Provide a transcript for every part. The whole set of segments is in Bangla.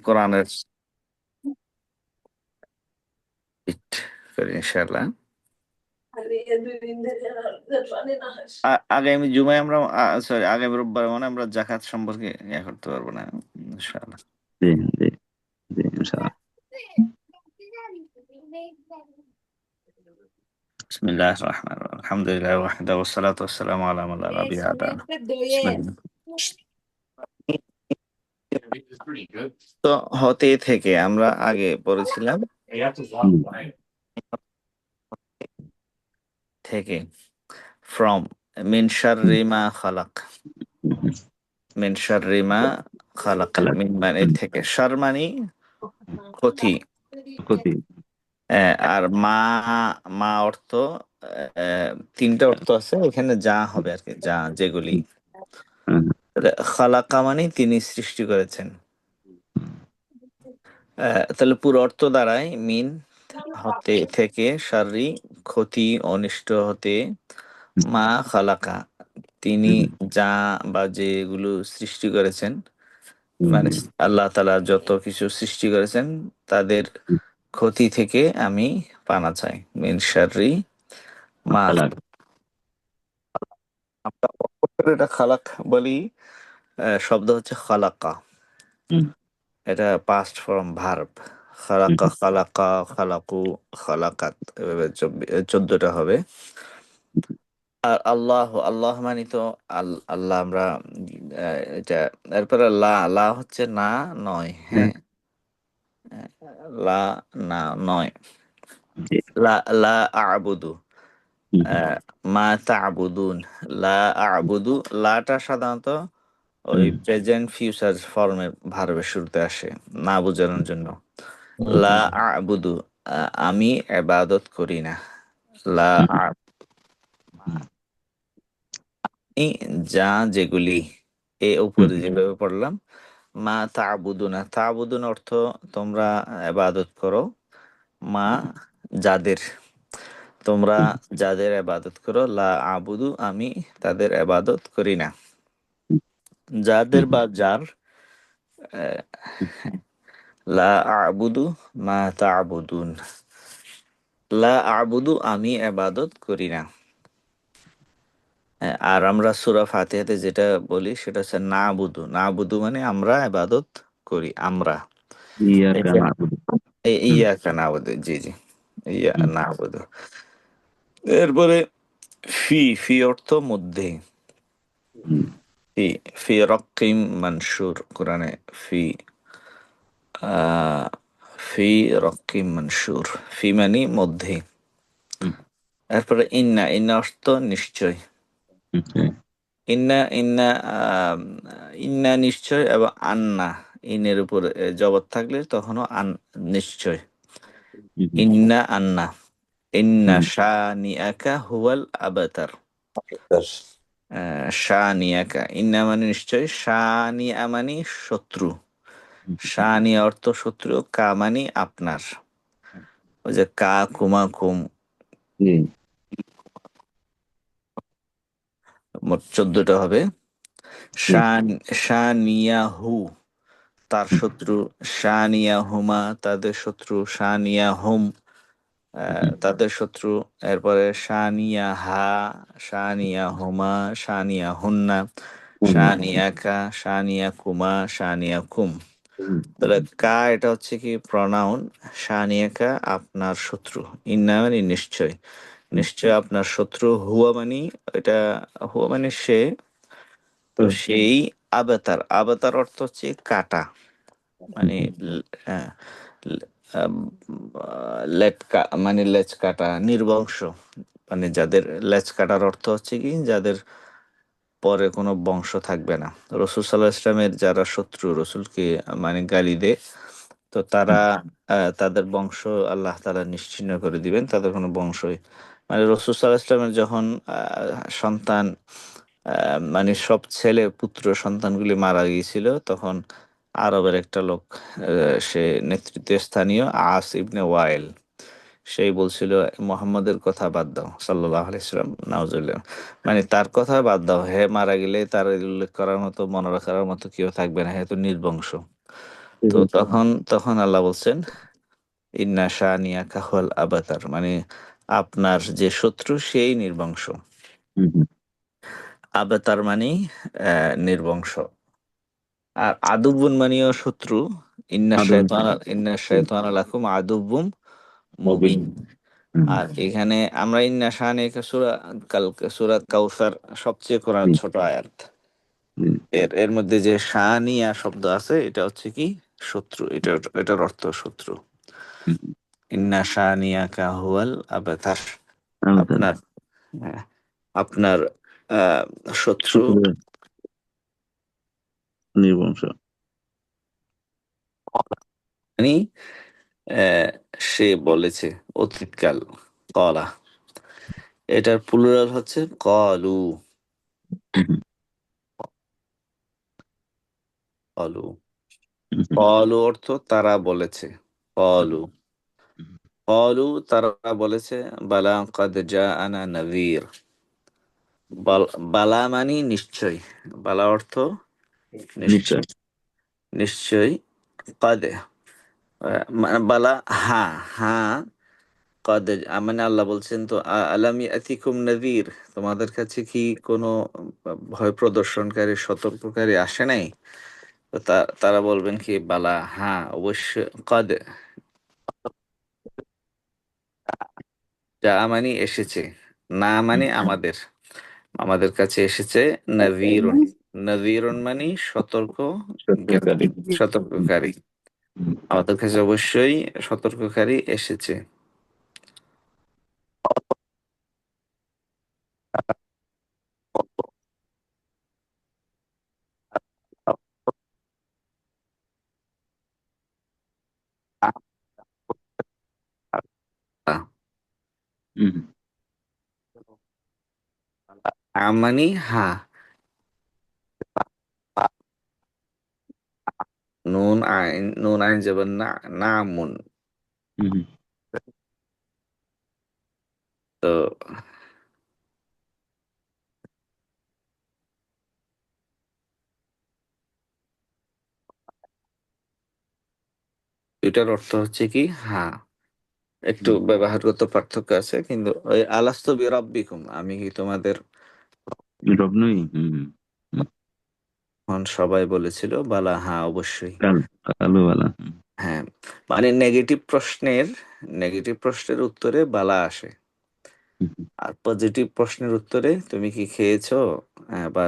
কোরআনের করি ইনশাআল্লাহ। আগামী জুমায় আমরা সরি আগামী রোববার মানে আমরা জাকাত সম্পর্কে করতে পারবো না ইনশাআল্লাহ। জি জি জি ইনশাআল্লাহ। বিসমিল্লাহির রহমানির রহিম আলহামদুলিল্লাহ ওয়াহদাহু ওয়াসসালাতু ওয়াসসালামু আলা মান লা নাবিয়্যা বা'দা। বিসমিল্লাহ। তো হতে থেকে আমরা আগে পড়েছিলাম থেকে ফ্রম মিন শাররি মা খালাক। মিন শাররি মা খালাক, মিন মানে থেকে, শার মানে ক্ষতি। ক্ষতি। আর মা, মা অর্থ তিনটা অর্থ আছে এখানে, যা হবে আর কি, যা যেগুলি। তাহলে খালাকা মানে তিনি সৃষ্টি করেছেন। তাহলে পুরো অর্থ দাঁড়ায় মিন হতে থেকে, শাররি ক্ষতি অনিষ্ট হতে, মা খালাকা তিনি যা বা যেগুলো সৃষ্টি করেছেন, মানে আল্লাহ তাআলা যত কিছু সৃষ্টি করেছেন তাদের ক্ষতি থেকে আমি পানা চাই। মিন শাররি মা, খালাক। আমরা এটা খালাক বলি। শব্দ হচ্ছে খালাকা, এটা পাস্ট ফর্ম ভার্ব। খালাকা, খালাকা, খালাকু, খালাকাত, এভাবে 14টা হবে। আর আল্লাহ, আল্লাহ মানে তো আল্লাহ, আমরা এটা এরপরে লা, লা হচ্ছে না, নয়। হ্যাঁ, লা, না, নয়। লা, লা আ'বুদু, মা তা'বুদুন, লা আ'বুদু। লাটা সাধারণত ওই প্রেজেন্ট ফিউচার ফর্মের ভার্বের শুরুতে আসে না বোঝানোর জন্য। লা আ'বুদু, আমি ইবাদত করি না। লা আমি যা যেগুলি, এ উপরে যেভাবে পড়লাম। মা তা'বুদুনা, তা'বুদুন অর্থ তোমরা ইবাদত করো। মা যাদের, তোমরা যাদের ইবাদত করো। লা আ'বুদু আমি তাদের ইবাদত করি না। যাদের বা যার, আহ, লা আ'বুদু মা তা'বুদুন, লা আ'বুদু আমি ইবাদত করি না। আর আমরা সূরা ফাতিহাতে যেটা বলি সেটা হচ্ছে নাবুদু। নাবুদু মানে আমরা ইবাদত করি, আমরা। ইয়াকা এখানে না'বুদু। ইয়াকা নাবুদু, জি জি, ইয়া নাবুদু। এরপরে ফি, ফি অর্থ মধ্যে। ফি, ফি রক্কিম মানসুর, কোরআনে ফি, ফি রক্কিম মানসুর, ফি মানে মধ্যে। এরপরে ইন্না, ইন্না অর্থ নিশ্চয়। ইন্না, ইন্না, ইন্না নিশ্চয়, এবং আন্না, ইনের উপর জবর থাকলে তখনও নিশ্চয়। ইন্না আন্না, ইন্না শানিআকা হুয়াল আবতার। শানিআকা, ইন্না মানে নিশ্চয়, শানিআ মানে শত্রু। শানিয়া অর্থ শত্রু, কা মানে আপনার। ওই যে কা কুমা কুম, মোট 14টা হবে। শান, শানিয়াহু তার শত্রু, শানিয়া হুমা তাদের শত্রু, শানিয়া হুম তাদের শত্রু। এরপরে শানিয়া হা, শানিয়া হুমা, শানিয়া হুন্না, শানিয়া কা, শানিয়া কুমা, শানিয়া কুম। তাহলে কা এটা হচ্ছে কি প্রনাউন, শানিয়া কা আপনার শত্রু, ইন্না মানে নিশ্চয়, নিশ্চয় আপনার শত্রু, হুয়া মানে এটা, হুয়া মানে সে, তো সেই আবাতার, আবাতার অর্থ হচ্ছে কাটা, মানে আহ, আম, মানে লেজ কাটা, নির্বংশ, মানে যাদের লেজ কাটার অর্থ হচ্ছে কি যাদের পরে কোনো বংশ থাকবে না। রসুল সাল্লাহ ইসলামের যারা শত্রু, রসুলকে মানে গালি দেয়, তো তারা তাদের বংশ আল্লাহ তাআলা নিশ্চিহ্ন করে দিবেন, তাদের কোনো বংশই, মানে রসুল সাল্লাহ ইসলামের যখন সন্তান, মানে সব ছেলে পুত্র সন্তানগুলি মারা গিয়েছিল, তখন আরবের একটা লোক, সে নেতৃত্ব স্থানীয় আস ইবনে ওয়াইল, সেই বলছিল মোহাম্মদের কথা বাদ দাও, সাল্লাল্লাহু আলাইহি সাল্লাম, নাউজুবিল্লাহ, মানে তার কথা বাদ দাও, হে মারা গেলে তার উল্লেখ করার মতো, মনে রাখার মতো কেউ থাকবে না, হে তো নির্বংশ। তো তখন তখন আল্লাহ বলছেন ইন্না শানিয়াকা হুয়াল আবতার, মানে আপনার যে শত্রু সেই নির্বংশ। হুম, হুম। আবতার মানে নির্বংশ। আর আদুবুন মানেও শত্রু। আদম ইন্না শাইতান লাকুম আদুব্বুম মুবিন। মুবিন। হুম, আর এখানে আমরা ইন্না শানিয়াকা সূরা কাউসার সবচেয়ে কোরআন জি, ছোট আয়াত। জি, এর এর মধ্যে যে শানিয়া শব্দ আছে এটা হচ্ছে কি শত্রু, এটার অর্থ শত্রু। হুম। ইন্না শানিয়াকা হুয়াল আবতার। আবতার, আপনার হ্যাঁ, আপনার আহ, শত্রু শত্রুরা নির্বংশ। মানে আহ, সে বলেছে অতীতকাল কলা, এটার প্লুরাল হচ্ছে কলু। হুম, হুম, কলু, হুম, হুম, কলু অর্থ তারা বলেছে। কলু, হুম। কলু তারা বলেছে বালা কাদ জাআনা নাযীর। বালা মানে নিশ্চয়, বালা অর্থ নিশ্চয়। নিশ্চয়, নিশ্চয়। কাদ মানে বালা, হ্যাঁ হ্যাঁ। কাদ মানে আল্লাহ বলছেন তো আলাম ইয়াতিকুম নাযীর, তোমাদের কাছে কি কোনো ভয় প্রদর্শনকারী সতর্ককারী আসে নাই? তো তারা বলবেন কি বালা, হ্যাঁ অবশ্যই। কাদ যা মানে এসেছে, না হুম, মানে আমাদের, আমাদের কাছে এসেছে নাযীরুন। নাযীরুন মানে সতর্ক, সত্যকারী। সতর্ককারী। হুম, আমাদের কাছে অবশ্যই সতর্ককারী এসেছে। হুম, মানে হ্যাঁ, নুন আইন যাবেন না, নামুন। হুম, হুম। তো এটার অর্থ হচ্ছে কি হ্যাঁ, একটু হুম। ব্যবহারগত পার্থক্য আছে, কিন্তু ওই আলাস্তু বিরাব্বিকুম, আমি কি তোমাদের, রব নই। হুম, হুম, হুম। তখন সবাই বলেছিল বালা, হ্যাঁ অবশ্যই। কাল কালোবালা। হুম, হ্যাঁ, মানে নেগেটিভ প্রশ্নের উত্তরে বালা আসে। হুম, হুম। আর পজিটিভ প্রশ্নের উত্তরে তুমি কি খেয়েছো, বা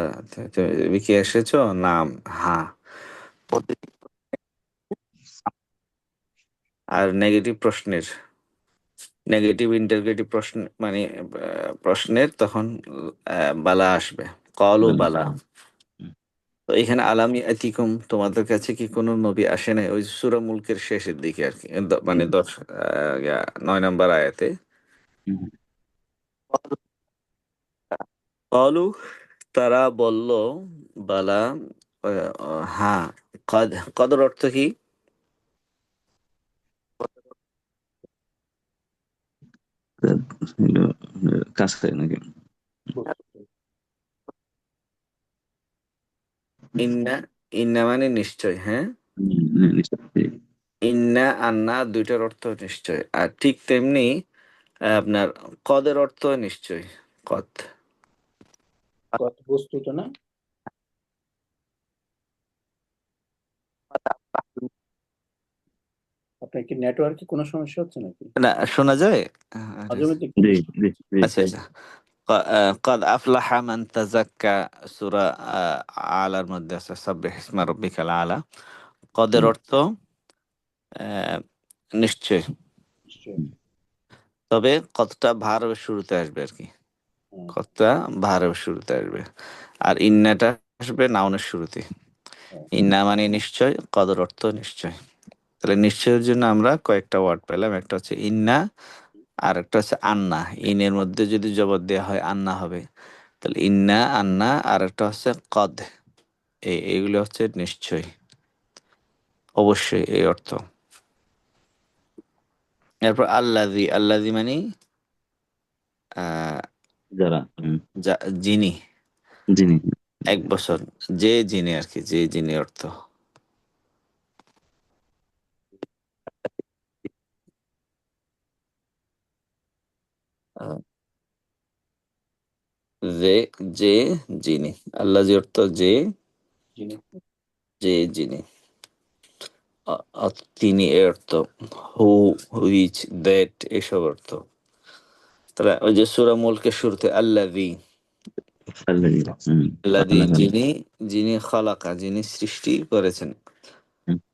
তুমি কি এসেছো, নাম, হ্যাঁ। আর নেগেটিভ ইন্টারগেটিভ প্রশ্ন মানে প্রশ্নের তখন বালা আসবে, কলও ভালো। বালা। হুম, তো এখানে আলামি আতিকুম, তোমাদের কাছে কি কোনো নবী আসে নাই, ওই সূরা মুলকের শেষের দিকে আর কি, মানে হুম, 9 নম্বর আয়াতে। হুম। কলু তারা বলল বালা, হ্যাঁ। কদ, কদর অর্থ কি? তা হলো, কাজ করে নাকি? ইন্না, ইন্না মানে নিশ্চয়, হ্যাঁ। হুম, হুম, নিশ্চয়ই। ইন্না আন্না দুইটার অর্থ নিশ্চয়, আর ঠিক তেমনি আপনার কদের অর্থ নিশ্চয়। কদ, না শোনা যায়? আরে, জি, জি, জি। আচ্ছা আচ্ছা। قد أفلح من تزكى সূরা আলার মধ্যে আছে সাব্বিহ ইসমা রাব্বিকাল আলা। কদের হুম, অর্থ আহ, নিশ্চয়। হুম, তবে কতটা ভার্বের শুরুতে আসবে আর কি, কতটা ভার্বের শুরুতে আসবে। আর ইন্নাটা আসবে নাউনের শুরুতে। ইন্না মানে নিশ্চয়, কদর অর্থ নিশ্চয়। তাহলে নিশ্চয়ের জন্য আমরা কয়েকটা ওয়ার্ড পেলাম, একটা হচ্ছে ইন্না, আর একটা হচ্ছে আন্না। ইনের মধ্যে যদি জবর দেওয়া হয় আন্না হবে, তাহলে ইন্না আন্না। আর একটা হচ্ছে কদ, এইগুলো হচ্ছে নিশ্চয়, অবশ্যই এই অর্থ। এরপর আল্লাজি, আল্লাজি মানে আহ, যারা। হুম, যিনি, যিনি। 1 বছর, যে যিনি আর কি, যে যিনি অর্থ। আহ, যে যে যিনি, আল্লাজি অর্থ যে, যিনি যিনি, তিনি এর অর্থ, হু, হুইচ, দ্যাট, এসব অর্থ। তাহলে ওই যে সূরা মুলকের শুরুতে আল্লাযী, الذي আল্লাযী خلق যিনি, যিনি খালাকা যিনি সৃষ্টি করেছেন,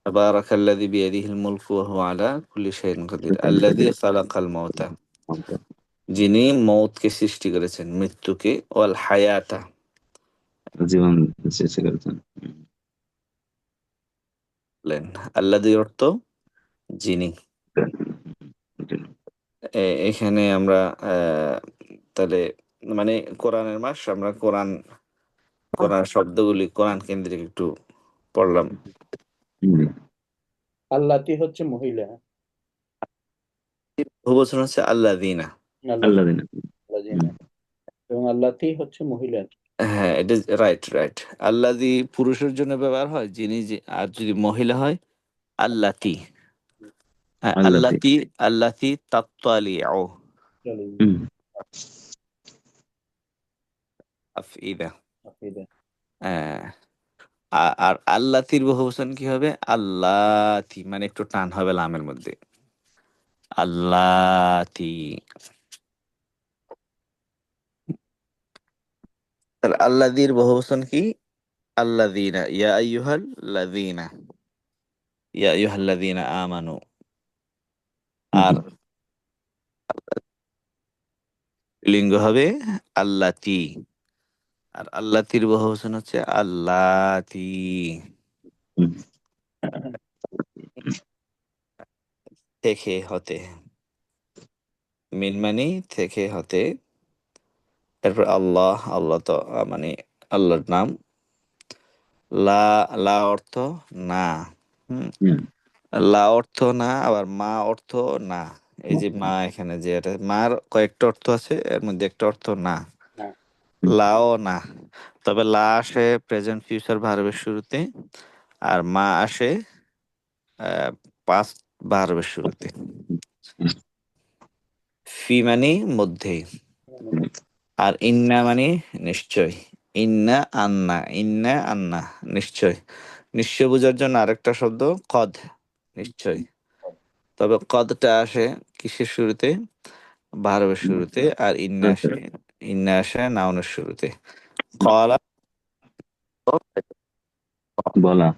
তাবারাকাল্লাযী বিয়াদিহিল মুলকু ওয়া হুয়া আলা কুল্লি শাইইন কাদির, আল্লাযী খালাকাল মাউতা, যিনি মৌতকে সৃষ্টি করেছেন, মৃত্যুকে, ওয়াল হায়াতা, জীবন সৃষ্টি করেছেন। বলেন আল্লাযী অর্থ যিনি। এখানে আমরা তাহলে মানে কোরআনের মাস, আমরা কোরআন, কোরআন শব্দগুলি কোরআন কেন্দ্রিক একটু পড়লাম। আল্লাতি হচ্ছে মহিলা, বহুবচন হচ্ছে আল্লাযীনা। আল্লাযিনা আল্লাযিনা, এবং আল্লাতি হচ্ছে মহিলা। হ্যাঁ, এটা রাইট, রাইট। আল্লাযী পুরুষের জন্য ব্যবহার হয়, যিনি, যে, আর যদি মহিলা হয় আল্লাতি। হ্যাঁ, আল্লাতি আল্লাতি, আল্লাতি তাত্তালিউ, আফইদা। আকিদা। হ্যাঁ, আর আল্লাতির বহুবচন কি হবে? আল্লাতি, মানে একটু টান হবে লামের মধ্যে, আল্লাতি। তাহলে আল্লাযীর বহুবচন কি? আল্লাযীনা, ইয়া আইয়ুহাল লাযীনা, ইয়া আইয়ুহাল্লাযীনা আমানু। আর লিঙ্গ হবে আল্লাতি, আর আল্লাতির বহুবচন হচ্ছে আল্লাতি। থেকে, হতে, মিন মানে থেকে, হতে। এরপর আল্লাহ, আল্লাহ তো মানে আল্লাহর নাম। লা, লা অর্থ না। হুম, লা অর্থ না, আবার মা অর্থ না। এই যে মা, এখানে যে এটা মার কয়েকটা অর্থ আছে, এর মধ্যে একটা অর্থ না, না। লাও না। তবে লা আসে প্রেজেন্ট ফিউচার ভার্বের শুরুতে, আর মা আসে পাস্ট ভার্বের শুরুতে। ফি মানে মধ্যে, আর ইন্না মানে নিশ্চয়। ইন্না আন্না, ইন্না আন্না নিশ্চয়। নিশ্চয় বোঝার জন্য আরেকটা শব্দ কদ, নিশ্চয়। তবে কদটা আসে কিসের শুরুতে? ভার্বের শুরুতে। আর ইন্না আসে, ইন্না আসে নাউনের শুরুতে। কলা, বলা।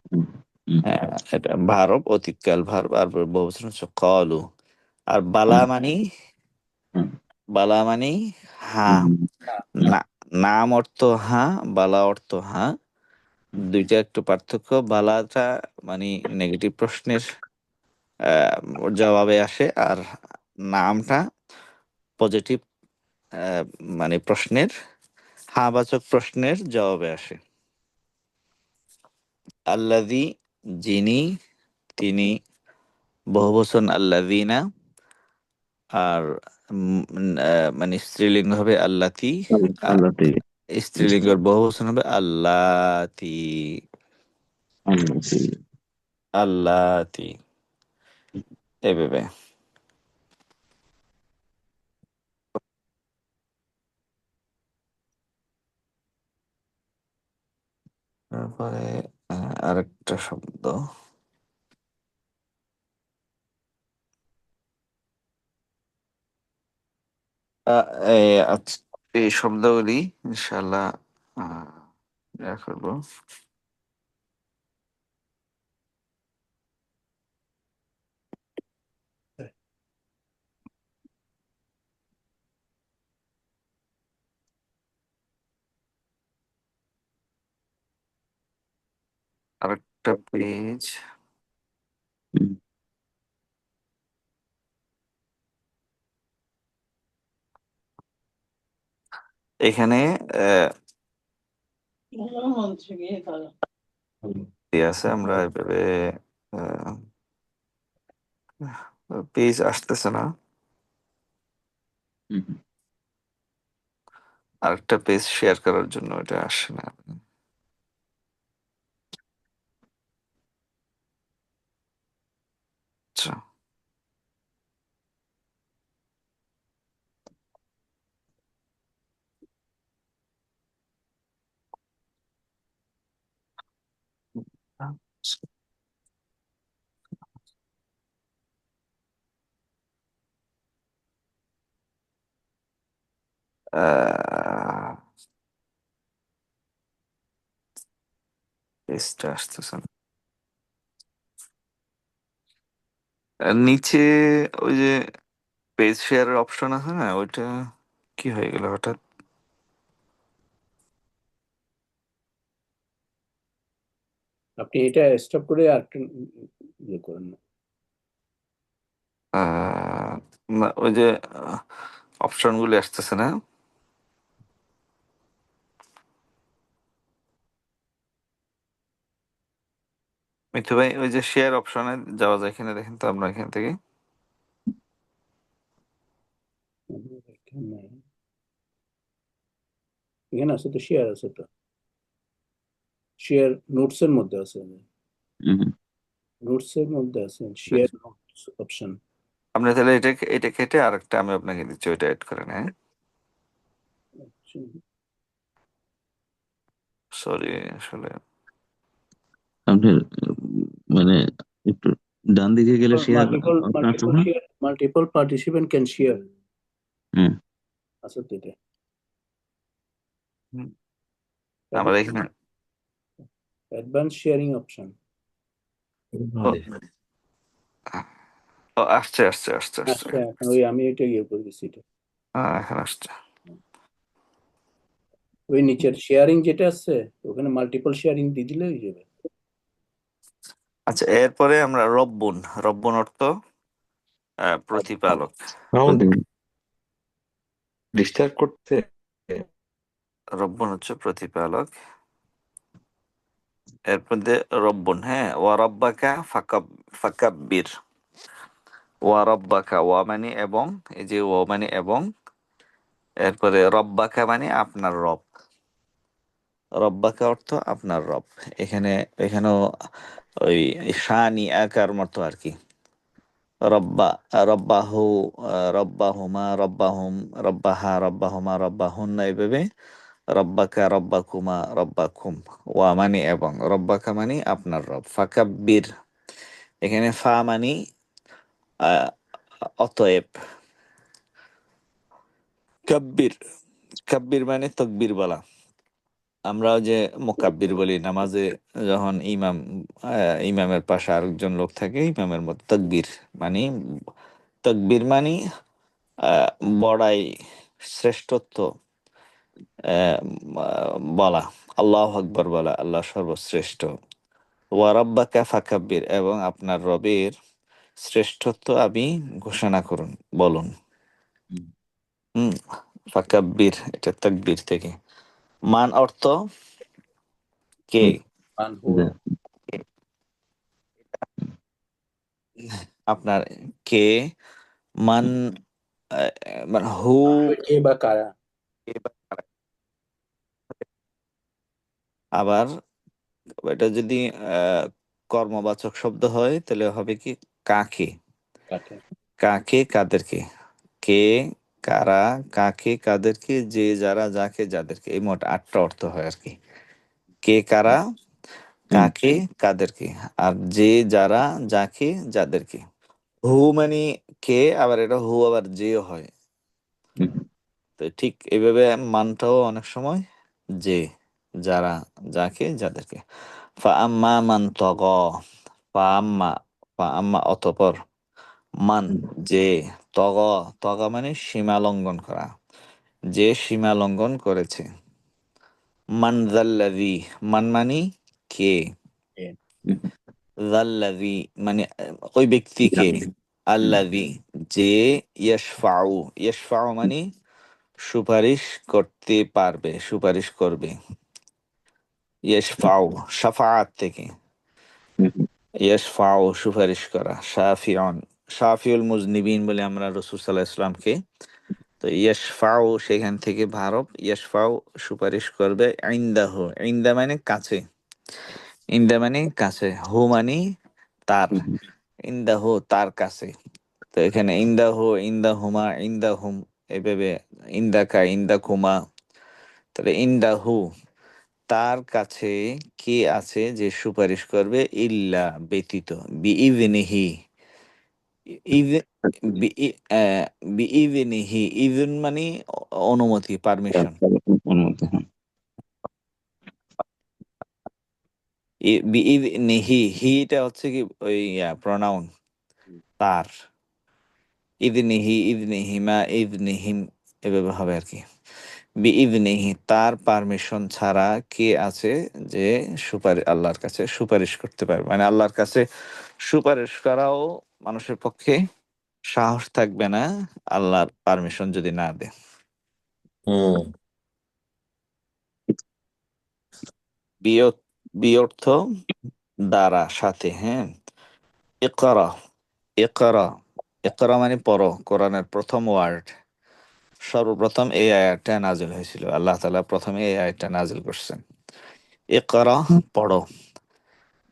হ্যাঁ, এটা ভারব, অতীতকাল ভার্ব, আর বহুবচন হচ্ছে কলু। আর বালা মানি, বালা মানি হ্যাঁ। না, নাম অর্থ হ্যাঁ, বালা অর্থ হ্যাঁ, দুইটা একটু পার্থক্য। বালাটা মানে নেগেটিভ প্রশ্নের জবাবে আসে, আর নামটা পজিটিভ মানে প্রশ্নের, হ্যাঁবাচক প্রশ্নের জবাবে আসে। আল্লাযী যিনি, তিনি, বহুবচন আল্লাযীনা। আর মানে স্ত্রীলিঙ্গ হবে আল্লাতি, আল্লাতি স্ত্রীলিঙ্গের বহুবচন হবে আল্লাতি, আল্লাতি আল্লাতি, এভাবে। তারপরে আরেকটা শব্দ, এই শব্দগুলি ইনশাল্লাহ ইয়া করবো। আরেকটা পেজ, এখানে আছে, আমরা এভাবে পেজ আসতেছে না, আরেকটা পেজ শেয়ার করার জন্য এটা আসে না। আচ্ছা, পেজটা আসতেছে না। আর নিচে ওই যে পেজ শেয়ারের অপশন আছে না, ওইটা কি হয়ে গেল হঠাৎ? আপনি এটা স্টপ করে আর একটু ইয়ে করেন না। না, ওই যে অপশন গুলি আসতেছে না। মিঠু ভাই, ওই যে শেয়ার অপশনে যাওয়া যায় কিনা দেখেন তো আপনার এখান থেকে। এখানে আছে তো, শেয়ার আছে তো, শেয়ার নোটস এর মধ্যে আছে, নোটস এর মধ্যে আছে শেয়ার নোটস অপশন। আপনি তাহলে এটা কেটে আরেকটা আমি আপনাকে দিচ্ছি, ওইটা এড করেন। হ্যাঁ, সরি আসলে আপনার মানে একটু ডান দিকে গেলে শেয়ার মাল্টিপল অপশন আছে মাল্টিপল না? Share, multiple participant can share hmm. আছে তো এটা। আমার এখানে অ্যাডভান্স শেয়ারিং অপশন। ও, ও, আসছে আসছে আসছে আসছে। আচ্ছা, এখন ওই আমি এটা ইয়ে করে দিচ্ছি এটা। হ্যাঁ, এখন আসছে। ওই নিচের শেয়ারিং যেটা আছে ওখানে মাল্টিপল শেয়ারিং দিয়ে দিলে হয়ে যাবে। আচ্ছা, এরপরে আমরা রব্বুন। রব্বুন অর্থ প্রতিপালক। সাউন্ড ডিস্টার্ব করতে। রব্বুন হচ্ছে প্রতিপালক। এরপর দিয়ে রব্বুন, হ্যাঁ, ওয়া রব্বাকা ফাকাব্বির। ওয়া রব্বাকা, ওয়া মানে এবং, এই যে ওয়া মানে এবং, এরপরে রব্বাকা মানে আপনার রব। রব্বাকা অর্থ আপনার রব। এখানেও ওই শানি আকার মতো আর কি। রব্বা, রব্বাহু, রব্বাহুমা, রব্বাহুম, রব্বাহা, রব্বাহুমা, রব্বাহুন্না, এইভাবে রব্বাকা, রব্বাকুমা, রব্বাকুম। ওয়া মানে এবং, রব্বাকা মানে আপনার রব। ফাকাব্বির, এখানে ফা মানে আহ, অতএব। কাব্বির, কাব্বির মানে তকবির বলা। আমরা যে মোকাব্বির বলি নামাজে, যখন ইমামের পাশে আরেকজন লোক থাকে, ইমামের মতো তকবির মানে, তকবির মানে আহ, বড়াই, শ্রেষ্ঠত্ব বলা, আল্লাহ আকবর বলা, আল্লাহ সর্বশ্রেষ্ঠ। ওয়া রাব্বাকা ফাকাব্বির, এবং আপনার রবের শ্রেষ্ঠত্ব আপনি ঘোষণা করুন, বলুন। হুম, ফাকাব্বির এটা তাকবীর থেকে। মান অর্থ কে, মান হো, আপনার কে, মান মানে হু, কে বা কারা। আবার এটা যদি আহ, কর্মবাচক শব্দ হয় তাহলে হবে কি কাকে, কাকে। কাকে কাদেরকে, কে কারা, কাকে কাদেরকে, যে যারা যাকে যাদেরকে, এই মোট 8টা অর্থ হয় আর কি। কে কারা, কাকে কাদেরকে, আর যে যারা যাকে যাদেরকে। হু মানে কে, আবার এটা হু আবার যেও হয়। তো ঠিক এইভাবে মানটাও অনেক সময় যে, যারা যাকে যাদেরকে। ফা আম্মা মান তগ, ফা আম্মা, ফা আম্মা অতঃপর, মান যে, তগ, তগা মানে সীমা লঙ্ঘন করা, যে সীমা লঙ্ঘন করেছে। মান জাল্লাযী, মান মানে কে, কে। জাল্লাযী মানে ওই ব্যক্তিকে, আল্লাযী যে, ইয়াশফাউ, ইয়াশফাউ মানে সুপারিশ করতে পারবে, সুপারিশ করবে। ইয়াশফাউ শাফাআত থেকে, ইয়াশফাউ সুপারিশ করা। শাফিউন, শাফিউল মুজনিবিন বলে আমরা রাসূল সাল্লাল্লাহু আলাইহি ওয়াসাল্লামকে। তো ইয়াশফাউ সেখান থেকে ভারব, ইয়াশফাউ সুপারিশ করবে। ইনদাহু, ইনদা মানে কাছে, ইনদা মানে কাছে, হু মানে তার, ইনদাহু তার কাছে। তো এখানে ইনদাহু, ইনদাহুমা, ইনদাহুম, এভাবে ইন্দাকা, ইন্দাকুমা। তাহলে ইনদাহু তার কাছে কে আছে যে সুপারিশ করবে ইল্লা ব্যতীত বিইযনিহি বিইযনিহি ইযন মানে অনুমতি পারমিশন অনুমতি, হ্যাঁ। বিইযনিহি হিটা হচ্ছে কি ওই প্রনাউন তার ইযনিহি ইযনিহিমা ইযনিহিম এভাবে হবে আর কি বিইযনিহি তার পারমিশন ছাড়া কে আছে যে আল্লাহর কাছে সুপারিশ করতে পারবে মানে আল্লাহর কাছে সুপারিশ করাও মানুষের পক্ষে সাহস থাকবে না আল্লাহর পারমিশন যদি না দেয় হুম বি অর্থ দ্বারা সাথে হ্যাঁ ইকরা ইকরা ইকরা মানে পড়ো কোরআনের প্রথম ওয়ার্ড সর্বপ্রথম এই আয়াতটা নাজিল হয়েছিল আল্লাহ তাআলা প্রথমে এই আয়াতটা নাজিল করছেন ইকরা পড়ো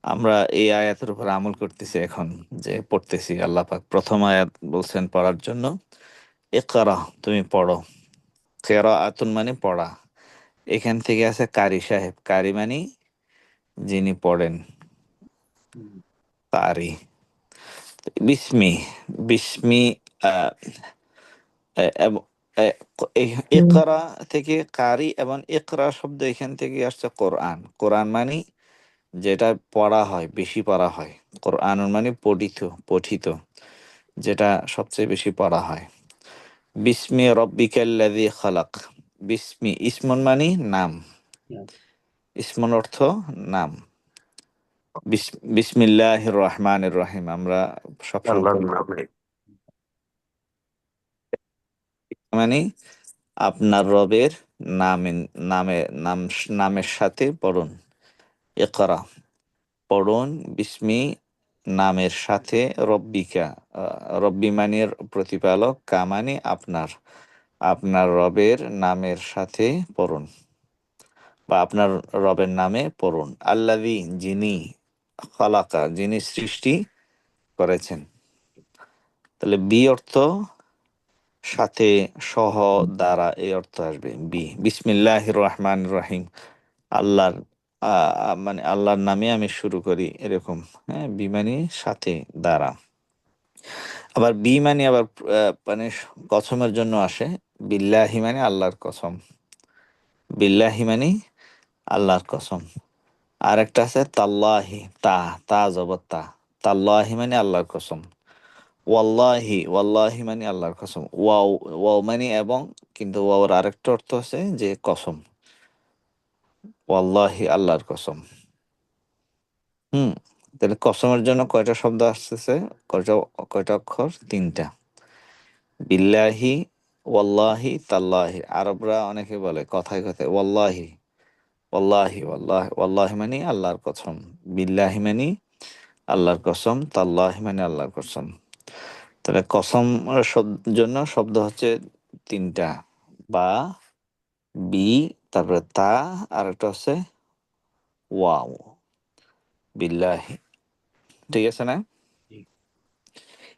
আমরা এই আয়াতের উপর আমল করতেছি এখন যে পড়তেছি আল্লাহ পাক প্রথম আয়াত বলছেন পড়ার জন্য ইকরা তুমি পড়ো কেরাআতুন মানে পড়া এখান থেকে আছে কারি সাহেব কারি মানে যিনি পড়েন কারি বিস্মি বিস্মি আহ, এবং ইকরা থেকে কারি এবং ইকরা শব্দ এখান থেকে আসছে কোরআন কোরআন মানে যেটা পড়া হয় বেশি পড়া হয় কোরআন মানে পঠিত যেটা সবচেয়ে বেশি পড়া হয় বিস্মি রব্বিকাল্লাযী খালাক বিস্মি ইসমন মানে নাম ইসমন অর্থ নাম বিসমিল্লাহির রহমানির রহিম আমরা সবসময় আল্লাহর পড়ি নামে মানে আপনার রবের নামে নামে নাম নামের সাথে পড়ুন ইকরা পড়ুন বিস্মি নামের সাথে রব্বিকা রব্বি মানের প্রতিপালক কামানি আপনার রবের নামের সাথে পড়ুন বা আপনার রবের নামে পড়ুন আল্লাযী যিনি খালাকা যিনি সৃষ্টি করেছেন তাহলে বি অর্থ সাথে সহ দ্বারা এই অর্থ আসবে বিসমিল্লাহির রহমানির রহিম আল্লাহর মানে আল্লাহর নামে আমি শুরু করি এরকম হ্যাঁ বি মানে সাথে দ্বারা আবার বি মানে আবার মানে কসমের জন্য আসে বিল্লাহি মানে আল্লাহর কসম বিল্লাহি মানে আল্লাহর কসম আর একটা আছে তাল্লাহি তা জবর তাল্লাহি মানে আল্লাহর কসম ওয়াল্লাহি মানে আল্লাহর কসম ওয়াও মানে এবং কিন্তু ওয়াওর আরেকটা অর্থ আছে যে কসম ওয়াল্লাহি আল্লাহর কসম তাহলে কসমের জন্য কয়টা শব্দ আসতেছে কয়টা অক্ষর তিনটা বিল্লাহি ওয়াল্লাহি তাল্লাহি আরবরা অনেকে বলে কথায় কথায় ওয়াল্লাহি ওয়াল্লাহি ওয়াল্লাহি ওয়াল্লাহি মানে আল্লাহর কসম বিল্লাহি মানে আল্লাহর কসম তাল্লাহি মানে আল্লাহর কসম তাহলে কসম জন্য শব্দ হচ্ছে তিনটা বা বি তারপরে তা আর একটা হচ্ছে ওয়াও বিল্লাহি ঠিক আছে না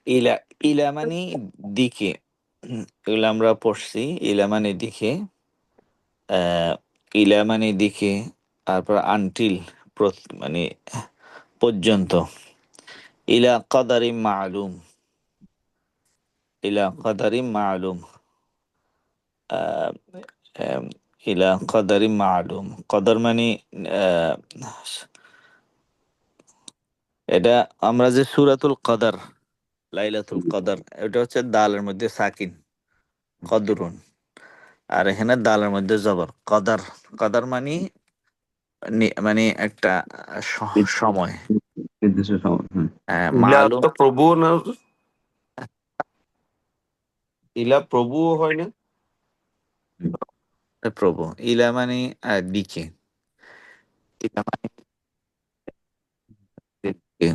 ইলা ইলা মানে দিকে এগুলো আমরা পড়ছি ইলা মানে দিকে ইলা মানে দিকে তারপর আনটিল মানে পর্যন্ত ইলা কাদারি মালুম ইলা কাদারি মালুম আহ, আম, ইলা কাদারি মালুম কদর মানে আহ, এটা আমরা যে সূরাতুল কদর লাইলাতুল কদর এটা হচ্ছে দালের মধ্যে সাকিন কদরুন আর এখানে দালের মধ্যে জবর কদর কদর মানে মানে একটা সময় নির্দিষ্ট সময়, হ্যাঁ। ইলা মালুম তো প্রভু না ইলা প্রভুও হয় না প্রভু ইলা মানে দিকে ইলা মানে দিকে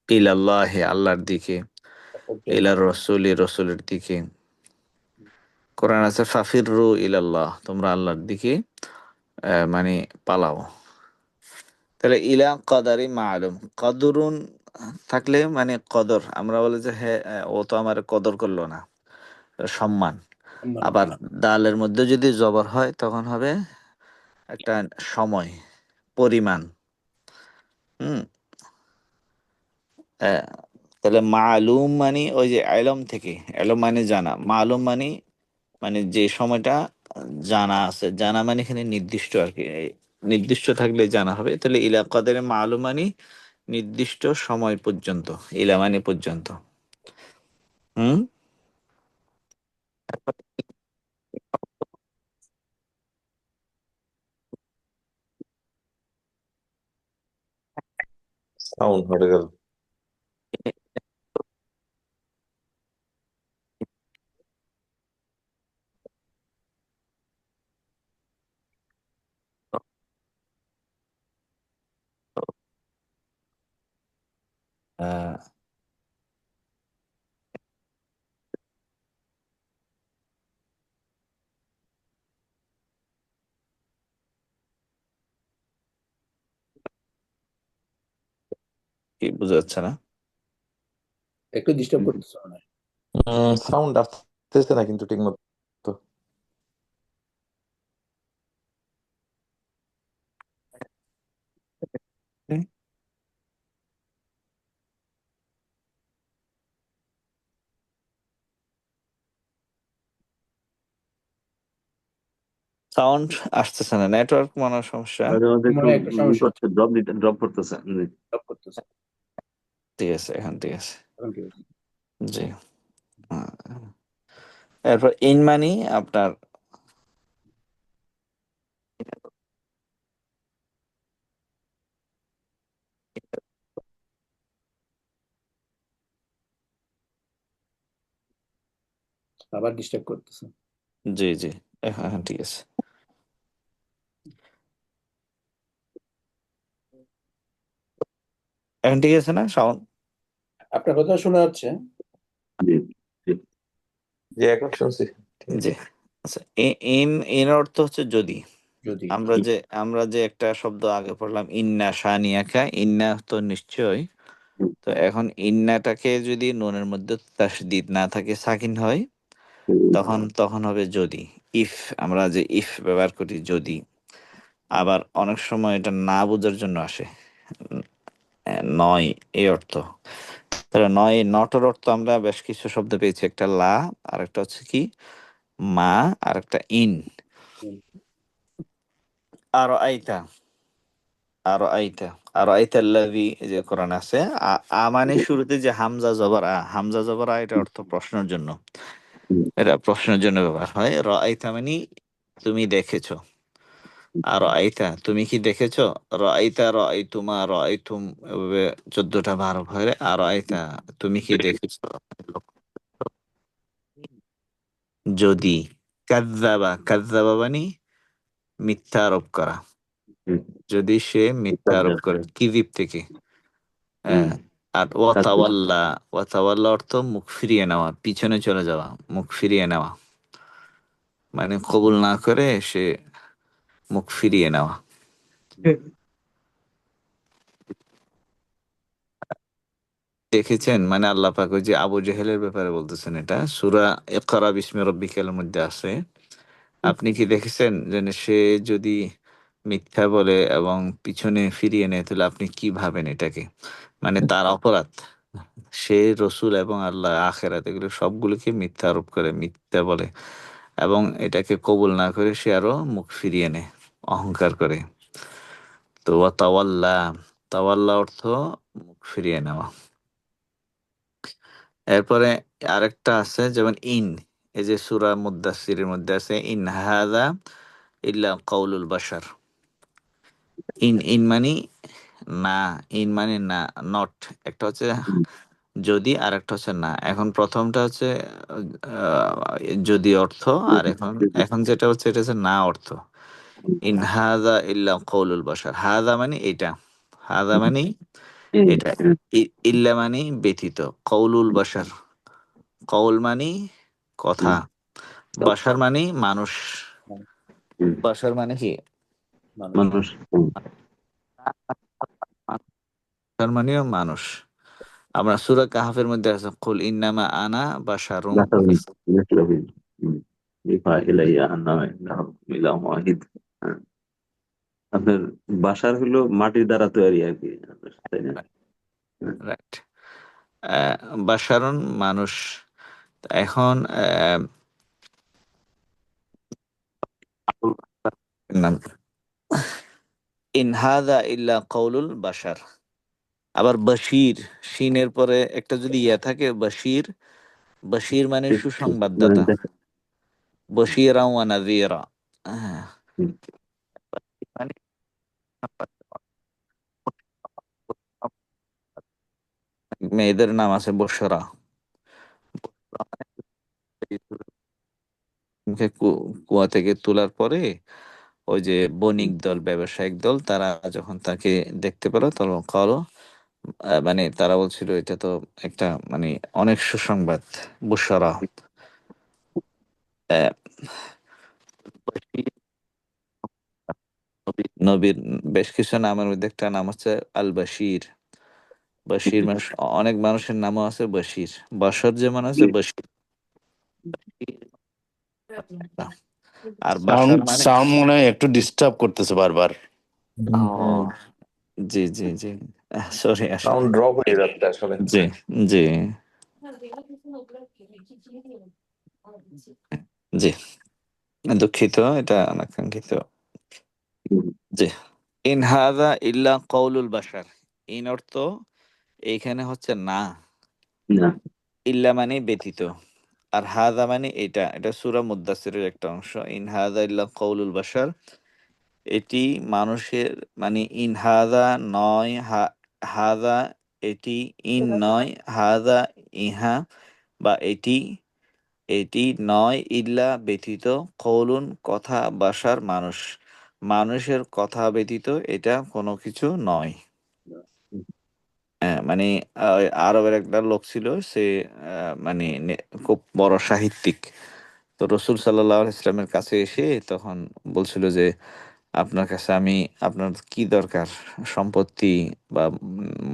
ইলাল্লাহি আল্লাহর দিকে ইলার রসুলের দিকে কোরআন আছে ফাফিররু ইলাল্লাহ তোমরা আল্লাহর দিকে মানে পালাও তাহলে ইলা কদারি মালুম কদরুন থাকলে মানে কদর আমরা বলি যে হ্যাঁ ও তো আমার কদর করলো না সম্মান আবার দালের মধ্যে যদি জবর হয় তখন হবে একটা সময় পরিমাণ। হুম আহ, তাহলে মালুম মানে ওই যে এলম থেকে, এলম মানে জানা, মালুম মানে মানে যে সময়টা জানা আছে, জানা মানে এখানে নির্দিষ্ট আর কি, এই নির্দিষ্ট থাকলে জানা হবে। তাহলে ইলা কদরে মালুম মানে নির্দিষ্ট সময় পর্যন্ত, ইলা মানে পর্যন্ত। হুম সাউন্ড হটে গেল। আহ, কি বোঝা যাচ্ছে না? একটু ডিস্টার্ব করতেছে মনে হয়। সাউন্ড আসতেছে না কিন্তু ঠিক মতো। সাউন্ড আসতেছে না, নেটওয়ার্ক মনে হয় সমস্যা। মাঝে মাঝে মনে একটু হয় একটা সমস্যা হচ্ছে, ড্রপ করতেছে। জি। ডিস্টার্ব করতেছে। ঠিক আছে, এখন ঠিক আছে। এখন ঠিক আছে। জি। আহ, এরপর ইন মানি আপনার আবার ডিস্টার্ব করতেছে। জি জি, এখন এখন ঠিক আছে। এখন ঠিক আছে না সাউন্ড? আপনার কথা শোনা যাচ্ছে। জি জি যে এখন শুনছি। ঠিক জি। আছে। আচ্ছা, ইন ইন অর্থ হচ্ছে যদি। যদি আমরা যে একটা শব্দ আগে পড়লাম, ইন্না শানিয়াকা, ইন্না তো নিশ্চয়। তো এখন ইন্নাটাকে যদি নুনের মধ্যে তাসদিদ না থাকে, সাকিন হয়, তখন তখন হবে যদি। ইফ, আমরা যে ইফ ব্যবহার করি যদি, আবার অনেক সময় এটা না বোঝার জন্য আসে, নয় এই অর্থ। তাহলে নয়, নটের অর্থ আমরা বেশ কিছু শব্দ পেয়েছি, একটা লা, আর একটা হচ্ছে কি মা, আর একটা ইন। আরো আইতা, আরো আইতা, আরো আইতা লাভি, এই যে কোরআন আছে, আ মানে শুরুতে যে হামজা জবর আ, হামজা জবর আ, এটা অর্থ প্রশ্নের জন্য, এটা প্রশ্নের জন্য ব্যবহার হয়। র আইতা মানে তুমি দেখেছো, আর আইতা তুমি কি দেখেছো, র আইতা, র আইতুমা, র আইতুম, এভাবে 14টা ভার্ব হয়। আর আইতা তুমি কি দেখেছো, যদি। কাযযাবা, কাযযাবা মানে মিথ্যা আরোপ করা, যদি সে মিথ্যা আরোপ করে, কিযিব থেকে। হ্যাঁ। আর ওয়াতাওয়াল্লা, ওয়াতাওয়াল্লা অর্থ মুখ ফিরিয়ে নেওয়া, পিছনে চলে যাওয়া, মুখ ফিরিয়ে নেওয়া, মানে কবুল না করে সে মুখ ফিরিয়ে নেওয়া। দেখেছেন মানে আল্লাহ পাক ওই যে আবু জেহেলের ব্যাপারে বলতেছেন, এটা সূরা ইকরা বিস্মি রাব্বিকাল মধ্যে আছে। আপনি কি দেখেছেন যে সে যদি মিথ্যা বলে এবং পিছনে ফিরিয়ে নেয়, তাহলে আপনি কি ভাবেন এটাকে? মানে তার অপরাধ, সে রসুল এবং আল্লাহ আখেরাত এগুলো সবগুলোকে মিথ্যা আরোপ করে, মিথ্যা বলে, এবং এটাকে কবুল না করে সে আরো মুখ ফিরিয়ে নেয়, অহংকার করে। তো তাওয়াল্লা, তাওয়াল্লা অর্থ মুখ ফিরিয়ে নেওয়া। এরপরে আরেকটা আছে যেমন ইন, এই যে সূরা মুদ্দাসসিরের মধ্যে আছে, ইন হাযা ইল্লা কাউলুল বাশার। ইন ইন মানে না, ইন মানে না, নট। একটা হচ্ছে যদি, আর একটা হচ্ছে না। এখন প্রথমটা হচ্ছে আহ, যদি অর্থ, আর এখন এখন যেটা হচ্ছে এটা হচ্ছে না অর্থ। ইন হাযা ইল্লা কাউলুল বাশার, হাযা মানে এটা, হাযা মানে এটা, ইল্লা মানে ব্যতীত, কাউলুল বাশার, কৌল মানে কথা, বাশার মানে মানুষ, বাশার মানে কি মানুষ। মানুষ। বাশার মানেও মানুষ। আমরা সূরা কাহাফের মধ্যে আছে, কুল ইন্নামা আনা বাশারুম يوحى إلي أنما إله إله واحد. আপনার বাসার হলো মাটির দ্বারা তৈরি আর কি, তাই না? রাইট। বাসারুন মানুষ। এখন নাম ইন হাযা ইল্লা কওলুল বাশার। আবার বশির, শিনের পরে একটা যদি ইয়া থাকে বশির, বশির মানে মানে সুসংবাদদাতা, দেখেন, বশীরা ওয়া নাযীরা। হ্যাঁ, হুম, মানে মেয়েদের নাম আছে বশরা। মুখে কুয়া থেকে তোলার পরে ওই যে বণিক দল, ব্যবসায়িক দল, তারা যখন তাকে দেখতে পেল তখন কালো, মানে তারা বলছিল এটা তো একটা মানে অনেক সুসংবাদ, বুশরা। আহ, নবীর বেশ কিছু নামের মধ্যে একটা নাম হচ্ছে আল বাশির। বশির মানুষ, অনেক মানুষের নামও আছে বশির। বশর যেমন আছে বশির। আর সাউন্ড বাশার মানে সাউন্ড মনে হয় একটু ডিস্টার্ব করতেছে বারবার। ও, জি জি জি, সরি আসলে, সাউন্ড ড্রপ হয়ে যাচ্ছে আসলে। জি জি জি, দুঃখিত, এটা অনাকাঙ্ক্ষিত। হুম, জি। ইন হাযা ইল্লা কওলুল বাশার। ইন অর্থ এইখানে হচ্ছে না, না, ইল্লা মানে ব্যতীত, আর হাযা মানে এটা। এটা সূরা মুদ্দাসসিরের একটা অংশ। ইন হাযা ইল্লা কওলুল বাশার, এটি মানুষের মানে ইন হাযা নয়, হাযা এটি, ইন নয়, হাযা ইহা বা এটি, এটি নয়, ইল্লা ব্যতীত, কওলুন কথা, বাশার মানুষ, মানুষের কথা ব্যতীত এটা কোনো কিছু নয়। হ্যাঁ, মানে আরবের একটা লোক ছিল, সে মানে খুব বড় সাহিত্যিক। তো রসুল সাল্লাহ ইসলামের কাছে এসে তখন বলছিল যে আপনার কাছে আমি, আপনার কি দরকার, সম্পত্তি বা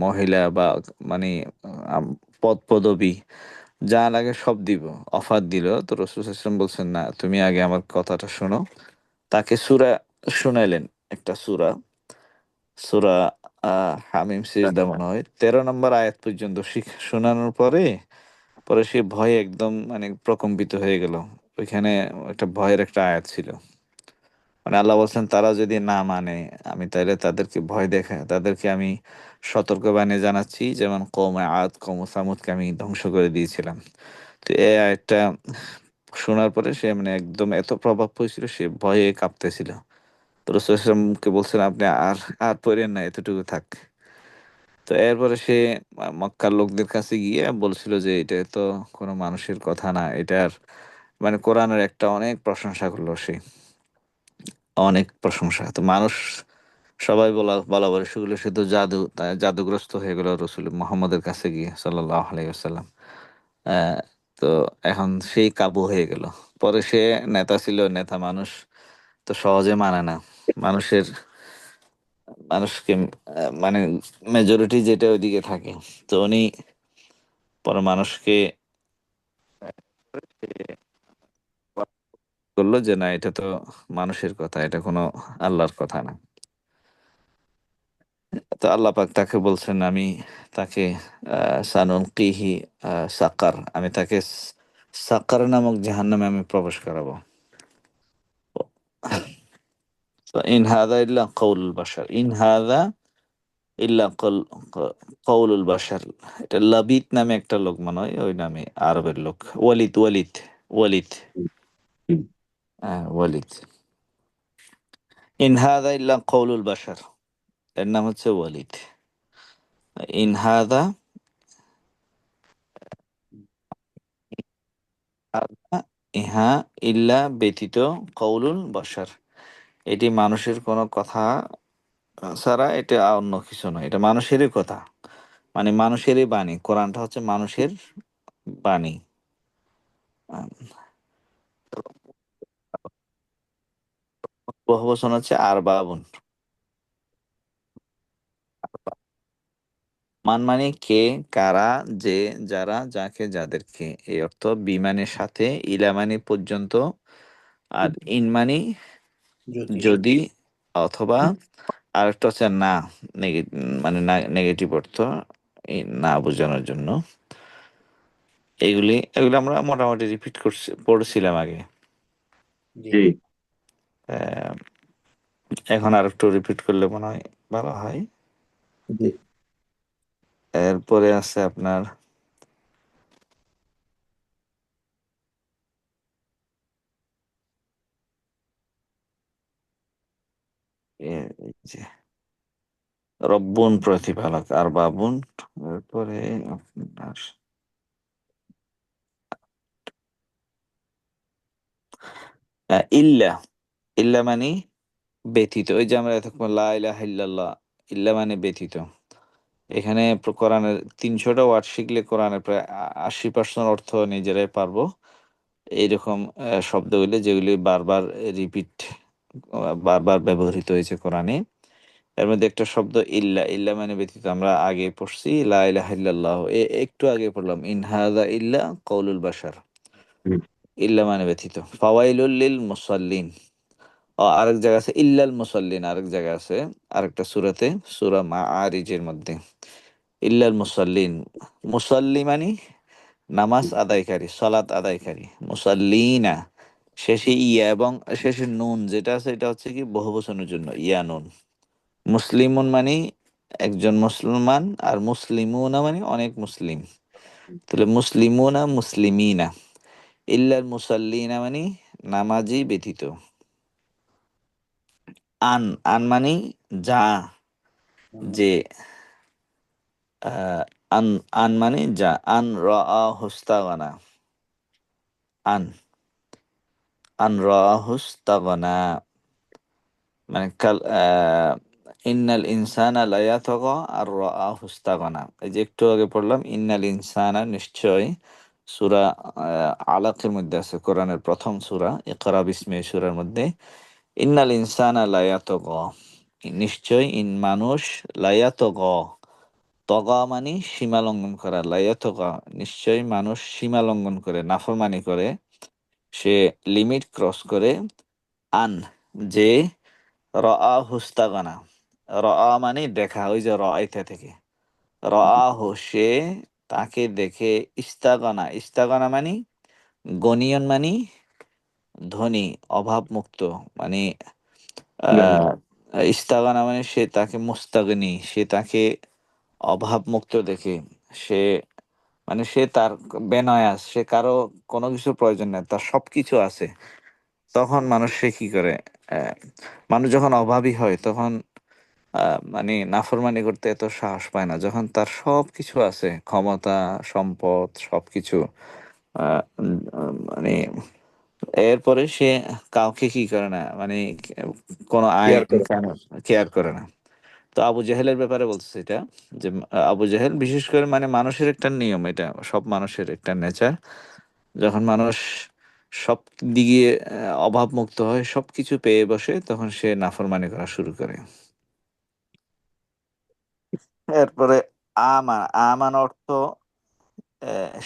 মহিলা বা মানে আম, পদ পদবি যা লাগে সব দিব, অফার দিল। তো রসুল ইসলাম বলছেন না, তুমি আগে আমার কথাটা শোনো। তাকে সূরা শুনাইলেন, একটা সূরা, সূরা হামিম সিজদা মনে হয় 13 নম্বর আয়াত পর্যন্ত শোনানোর পরে পরে সে ভয়ে একদম মানে প্রকম্পিত হয়ে গেল। ওইখানে একটা ভয়ের একটা আয়াত ছিল, মানে আল্লাহ বলছেন তারা যদি না মানে আমি তাইলে তাদেরকে ভয় দেখা, তাদেরকে আমি সতর্ক বানিয়ে জানাচ্ছি, যেমন কওমে আদ, কওমে সামুদকে আমি ধ্বংস করে দিয়েছিলাম। তো এই আয়াতটা শোনার পরে সে মানে একদম এত প্রভাব পড়েছিল, সে ভয়ে কাঁপতেছিল। তো রাসূল সাল্লাল্লাহু আলাইহি ওয়াসাল্লামকে বলছেন আপনি আর আর পড়েন না, এতটুকু থাক। তো এরপরে সে মক্কার লোকদের কাছে গিয়ে বলছিল যে এটা তো কোনো মানুষের কথা না, এটার মানে কোরআনের একটা অনেক প্রশংসা করলো সে, অনেক প্রশংসা। তো মানুষ সবাই বলা বলে সেগুলো, সে তো জাদু, তাই জাদুগ্রস্ত হয়ে গেল রসুল মোহাম্মদের কাছে গিয়ে সাল্লাল্লাহু আলাইহি ওয়াসাল্লাম। আহ, তো এখন সেই কাবু হয়ে গেল। পরে সে নেতা ছিল, নেতা মানুষ, তো সহজে মানে না মানুষের, মানুষকে মানে মেজরিটি যেটা ওইদিকে থাকে। তো উনি পরে মানুষকে বললো যে না, এটা তো মানুষের কথা, এটা কোনো আল্লাহর কথা না। তো আল্লাহ পাক তাকে বলছেন আমি তাকে সানুনকিহি সাকার, আমি তাকে সাকার নামক জাহান্নামে আমি প্রবেশ করাবো। তো ইন হাদা ইল্লা কওলুল বাশার, ইন হাদা ইল্লা কওলুল বাশার। এটা লাবিত নামে একটা লোক মনে হয়, ওই নামে আরবের লোক, ওয়ালিদ ওয়ালিদ ওয়ালিদ, হুম, হুম, ওয়ালিদ। ইন হাদা ইল্লা কওলুল বাশার, এর নাম হচ্ছে ওয়ালিদ। ইন হাদা ইহা ইল্লা ব্যতীত, কওলুল বাশার, এটি মানুষের কোনো কথা ছাড়া, এটা অন্য কিছু নয়, এটা মানুষেরই কথা, মানে মানুষেরই বাণী। কোরআনটা হচ্ছে মানুষের বাণী। আহ, বহুবচন হচ্ছে আর বাবুন। মান মানে কে, কারা, যে, যারা, যাকে, যাদেরকে, এই অর্থ। বিমানের সাথে, ইলা মানে পর্যন্ত, আর ইন মানে যদি যদি, অথবা আরেকটা হচ্ছে না, মানে না নেগেটিভ অর্থ, এই না বোঝানোর জন্য। এগুলি আমরা মোটামুটি রিপিট পড়ছিলাম আগে। জি জি আহ, এখন আর একটু রিপিট করলে মনে হয় ভালো হয়। জি এরপরে আছে আপনার এই যে রব্বুন প্রতিপালক, আর বাবুন। এরপরে আপনার ইল্লা। ইল্লা মানে ব্যতীত। ওই যে আমরা এতক্ষণ লা ইলাহা ইল্লাল্লাহ, ইল্লা মানে ব্যতীত। এখানে কোরআনের 300টা ওয়ার্ড শিখলে কোরআনের প্রায় 80% অর্থ নিজেরাই পারবো। এইরকম শব্দগুলি যেগুলি বারবার রিপিট, বারবার ব্যবহৃত হয়েছে কোরআনে। এর মধ্যে একটা শব্দ ইল্লা। ইল্লা মানে ব্যতীত। আমরা আগে পড়ছি লা ইলাহা ইল্লাল্লাহ, একটু আগে পড়লাম ইন হাযা ইল্লা কওলুল বাশার। হুম, ইল্লা মানে ব্যতীত। ফাওয়াইলুল লিল মুসাল্লিন। আরেক জায়গা আছে ইল্লাল মুসাল্লিন, আরেক জায়গা আছে আরেকটা সূরাতে, সূরা মাআরিজের মধ্যে ইল্লাল মুসাল্লিন। মুসাল্লি মানে নামাজ আদায়কারী, সালাত আদায়কারী। মুসাল্লিনা শেষে ইয়া এবং শেষে নুন যেটা আছে এটা হচ্ছে কি বহুবচনের জন্য, ইয়া নুন। মুসলিমুন মানে একজন মুসলমান, আর মুসলিমুনা মানে অনেক মুসলিম। তাহলে মুসলিমুনা মুসলিমিনা। ইল্লাল মুসাল্লিনা মানে নামাজি ব্যতীত। আন, আন মানে যা, যে। আহ, আন, আন মানে যা। আন রা হুস্তাগানা। আন, আন রা হুস্তাগানা মানে কাল ইন্নাল ইনসানা লায়াতগা আর রা হুস্তাগানা। এই যে একটু আগে পড়লাম ইন্নাল ইনসানা, নিশ্চয়। সূরা আলাকের মধ্যে আছে, কোরআনের প্রথম সূরা ইকরা বিস্মে সূরার মধ্যে ইন্নাল ইনসানা লায়াতগা, নিশ্চয় মানুষ, লায়াতগা, তগা মানে সীমা লঙ্ঘন করা, লায়াতগা নিশ্চয় মানুষ সীমা লঙ্ঘন করে, নাফরমানি করে, সে লিমিট ক্রস করে। আন, যে রা হুস্তাগানা। রা মানে দেখা, ওই যে রাইতা থেকে রা হো, সে তাকে দেখে, ইস্তাগানা। ইস্তাগানা মানে গনিয়ন মানে ধনী, অভাব মুক্ত মানে আহ ইস্তাগানা মানে সে তাকে মুস্তাগনি, সে তাকে অভাব মুক্ত দেখে। সে মানে সে তার বেনায়াস, সে কারো কোনো কিছু প্রয়োজন নেই, তার সবকিছু আছে। তখন মানুষ সে কি করে, আহ, মানুষ যখন অভাবী হয় তখন মানে নাফরমানি করতে এত সাহস পায় না, যখন তার সব কিছু আছে, ক্ষমতা, সম্পদ, সবকিছু। মানে এরপরে সে কাউকে কি করে না, মানে কোনো কেয়ার আইন করে। কানুন কেয়ার করে না। তো আবু জেহেলের ব্যাপারে বলছে এটা, যে আবু জেহেল বিশেষ করে, মানে মানুষের একটা নিয়ম, এটা সব মানুষের একটা নেচার, যখন মানুষ সব দিকে অভাব মুক্ত হয়, সবকিছু পেয়ে বসে, তখন সে নাফরমানি করা শুরু করে। এরপরে আমান। আমান অর্থ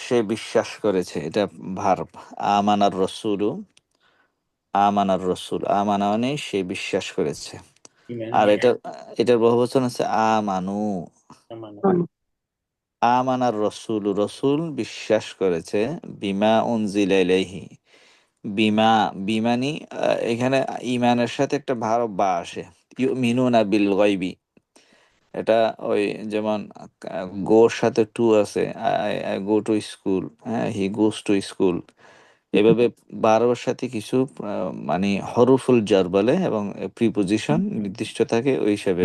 সে বিশ্বাস করেছে, এটা ভার্ব। আমানার রসুলু, আমানার রসুল, আমানা মানে সে বিশ্বাস করেছে। ইমান আর এটার বহুবচন আছে আমানু। আমানা। আমানার রসুল, রসুল বিশ্বাস করেছে। বিমা উনজিলা ইলাইহি। বিমা, বিমানি এখানে ইমানের সাথে একটা ভার্ব বা আসে, ইউমিনুনা বিল গায়বি। এটা ওই যেমন গোর সাথে টু আছে, আই গো টু স্কুল, হ্যাঁ, হি গোস টু স্কুল। এভাবে বারবার সাথে কিছু মানে হরফুল জার বলে, এবং প্রিপোজিশন নির্দিষ্ট থাকে ওই হিসাবে।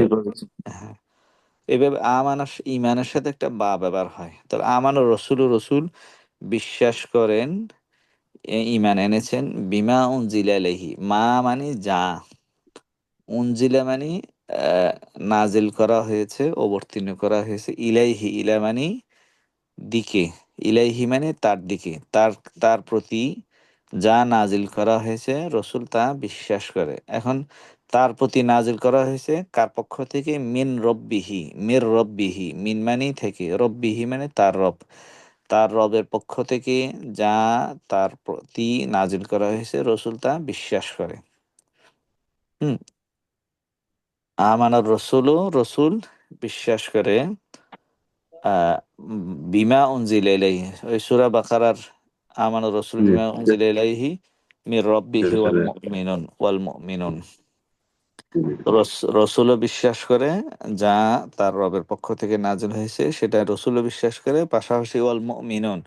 হ্যাঁ, এভাবে আমানার ইমানের সাথে একটা বা ব্যবহার হয়। তাহলে আমানু রসুল, রসুল বিশ্বাস করেন, ইমান এনেছেন। বিমা উনজিলা ইলাইহি, মা মানে যা, উনজিলা মানে আহ, নাজিল করা হয়েছে, অবতীর্ণ করা হয়েছে। ইলাইহি, ইলা মানে দিকে, ইলাইহি মানে তার দিকে, তার তার প্রতি যা নাজিল করা হয়েছে, রসুল তা বিশ্বাস করে। এখন তার প্রতি নাজিল করা হয়েছে কার পক্ষ থেকে? মিন রব্বিহি, মির রব্বিহি, মিন মানে থেকে, রব্বিহি মানে তার রব, তার রবের পক্ষ থেকে যা তার প্রতি নাজিল করা হয়েছে, রসুল তা বিশ্বাস করে। হুম। আমানার রসুলও রসুল বিশ্বাস করে বিমা উনজিলা ইলাইহি, ওই সূরা বাকারার আমানার রসুল জি। বিমা উনজিলা ইলাইহি মির রাব্বিহি ওয়াল মুমিনুন। রসুলও বিশ্বাস করে যা তার রবের পক্ষ থেকে নাজিল হয়েছে, সেটা রসুলও বিশ্বাস করে, পাশাপাশি ওয়াল মুমিনুন,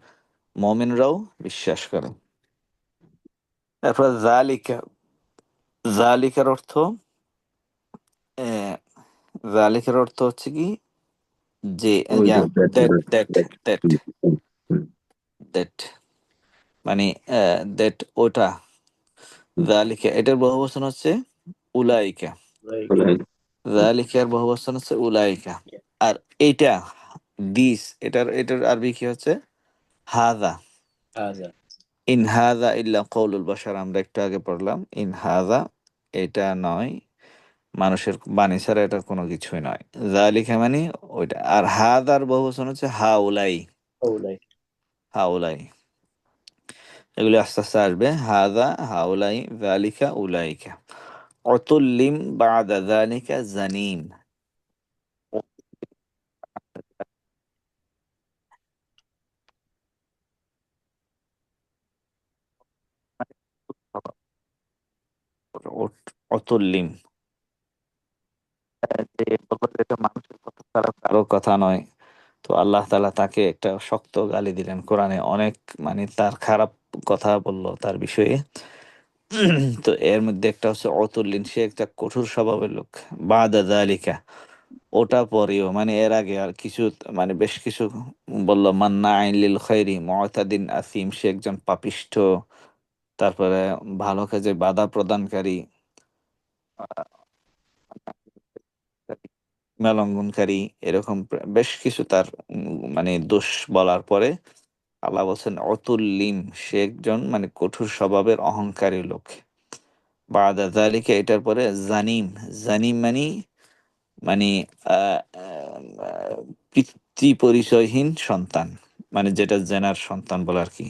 মুমিনরাও বিশ্বাস করে। তারপর জালিকা, জালিকার অর্থ আহ, জালিকার অর্থ হচ্ছে কি যে ওই যে that that that hmm, that মানে দ্যাট ওটা, জালিকা এটার বহুবচন হচ্ছে উলাইকা, Like জালিকার বহুবচন হচ্ছে উলাইকা। আর এইটা দিস, এটার আরবি কি হচ্ছে হাদা। هذا. ইন হাদা ইল্লা কওলুল বাশার, আমরা একটু আগে পড়লাম ইন হাদা, এটা নয় মানুষের বাণী ছাড়া এটার কোনো কিছুই নয়। জালিকা মানে ওইটা। আর হাদার বহুবচন হচ্ছে হাউলাই, أو like. হাউলাই। এগুলি আস্তে আস্তে আসবে, হাদা, হাউলাই, জালিকা, উলাইকা। অতুল্লিম বাদা জালিকা জানিম, অতুল্লিম, যে বললো যে এটা মানুষের কথা ছাড়া কারো কথা নয়। তো আল্লাহ তাআলা তাকে একটা শক্ত গালি দিলেন কোরআনে, অনেক মানে তার খারাপ কথা বললো তার বিষয়ে। তো এর মধ্যে একটা হচ্ছে অতুল্লিন, সে একটা কঠোর স্বভাবের লোক। বাদা জালিকা, ওটা পরেও মানে এর আগে আর কিছু, মানে বেশ কিছু বললো, মান্না আইন খৈরি মুতাদিন আসিম, সে একজন পাপিষ্ঠ, তারপরে ভালো কাজে বাধা প্রদানকারী, মেলঙ্ঘনকারী, এরকম বেশ কিছু তার মানে দোষ বলার পরে আল্লাহ বলছেন অতুল্লিম, সে একজন মানে কঠোর স্বভাবের অহংকারী লোক। বাদা জালিকা, এটার পরে জানিম, জানিম মানে মানে আহ, আহ, পিতৃ পরিচয়হীন সন্তান, মানে যেটা জেনার সন্তান বলে আর কি।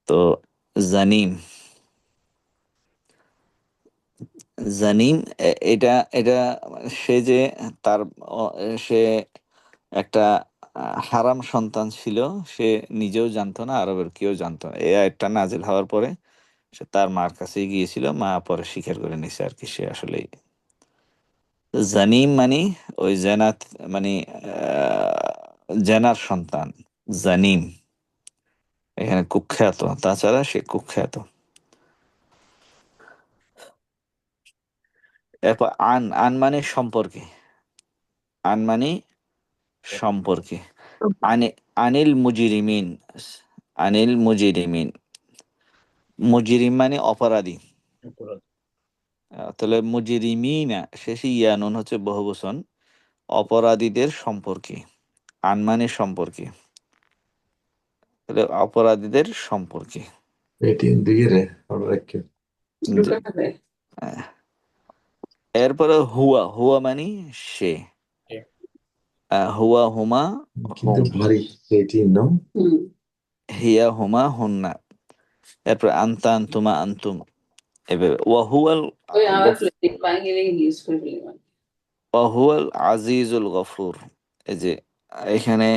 তো জানিম, জানিম এটা এটা সে যে তার সে একটা হারাম সন্তান ছিল, সে নিজেও জানতো না, আরবের কেউ জানতো না। এই আয়াতটা নাজিল হওয়ার পরে সে তার মার কাছে গিয়েছিল, মা পরে স্বীকার করে নিছে আর কি সে আসলে জানিম মানে ওই জেনাত, মানে জেনার সন্তান জানিম, এখানে কুখ্যাত, তাছাড়া সে কুখ্যাত। এরপর আন, আন মানে সম্পর্কে, আন মানে সম্পর্কে। আনি, আনিল মুজিরিমিন, আনিল মুজিরিমিন, মুজিরিম মানে অপরাধী। তাহলে মুজিরিমিনা শেষে ইয়ানুন হচ্ছে বহুবচন, অপরাধীদের সম্পর্কে। আন মানে সম্পর্কে, তাহলে অপরাধীদের সম্পর্কে। এটি দিরে ওকে। জি। আহ, এরপরে হুয়া, হুয়া মানে সে, হুয়া হুমা কিন্তু হুম, ভারী এটি নো। হিয়া হুমা হুন্না। এরপর আন্তা আন্তুমা আন্তুম, এভাবে। ওয়াহুয়াল ওয়াহুয়াল আজিজুল গফুর, এই যে এখানে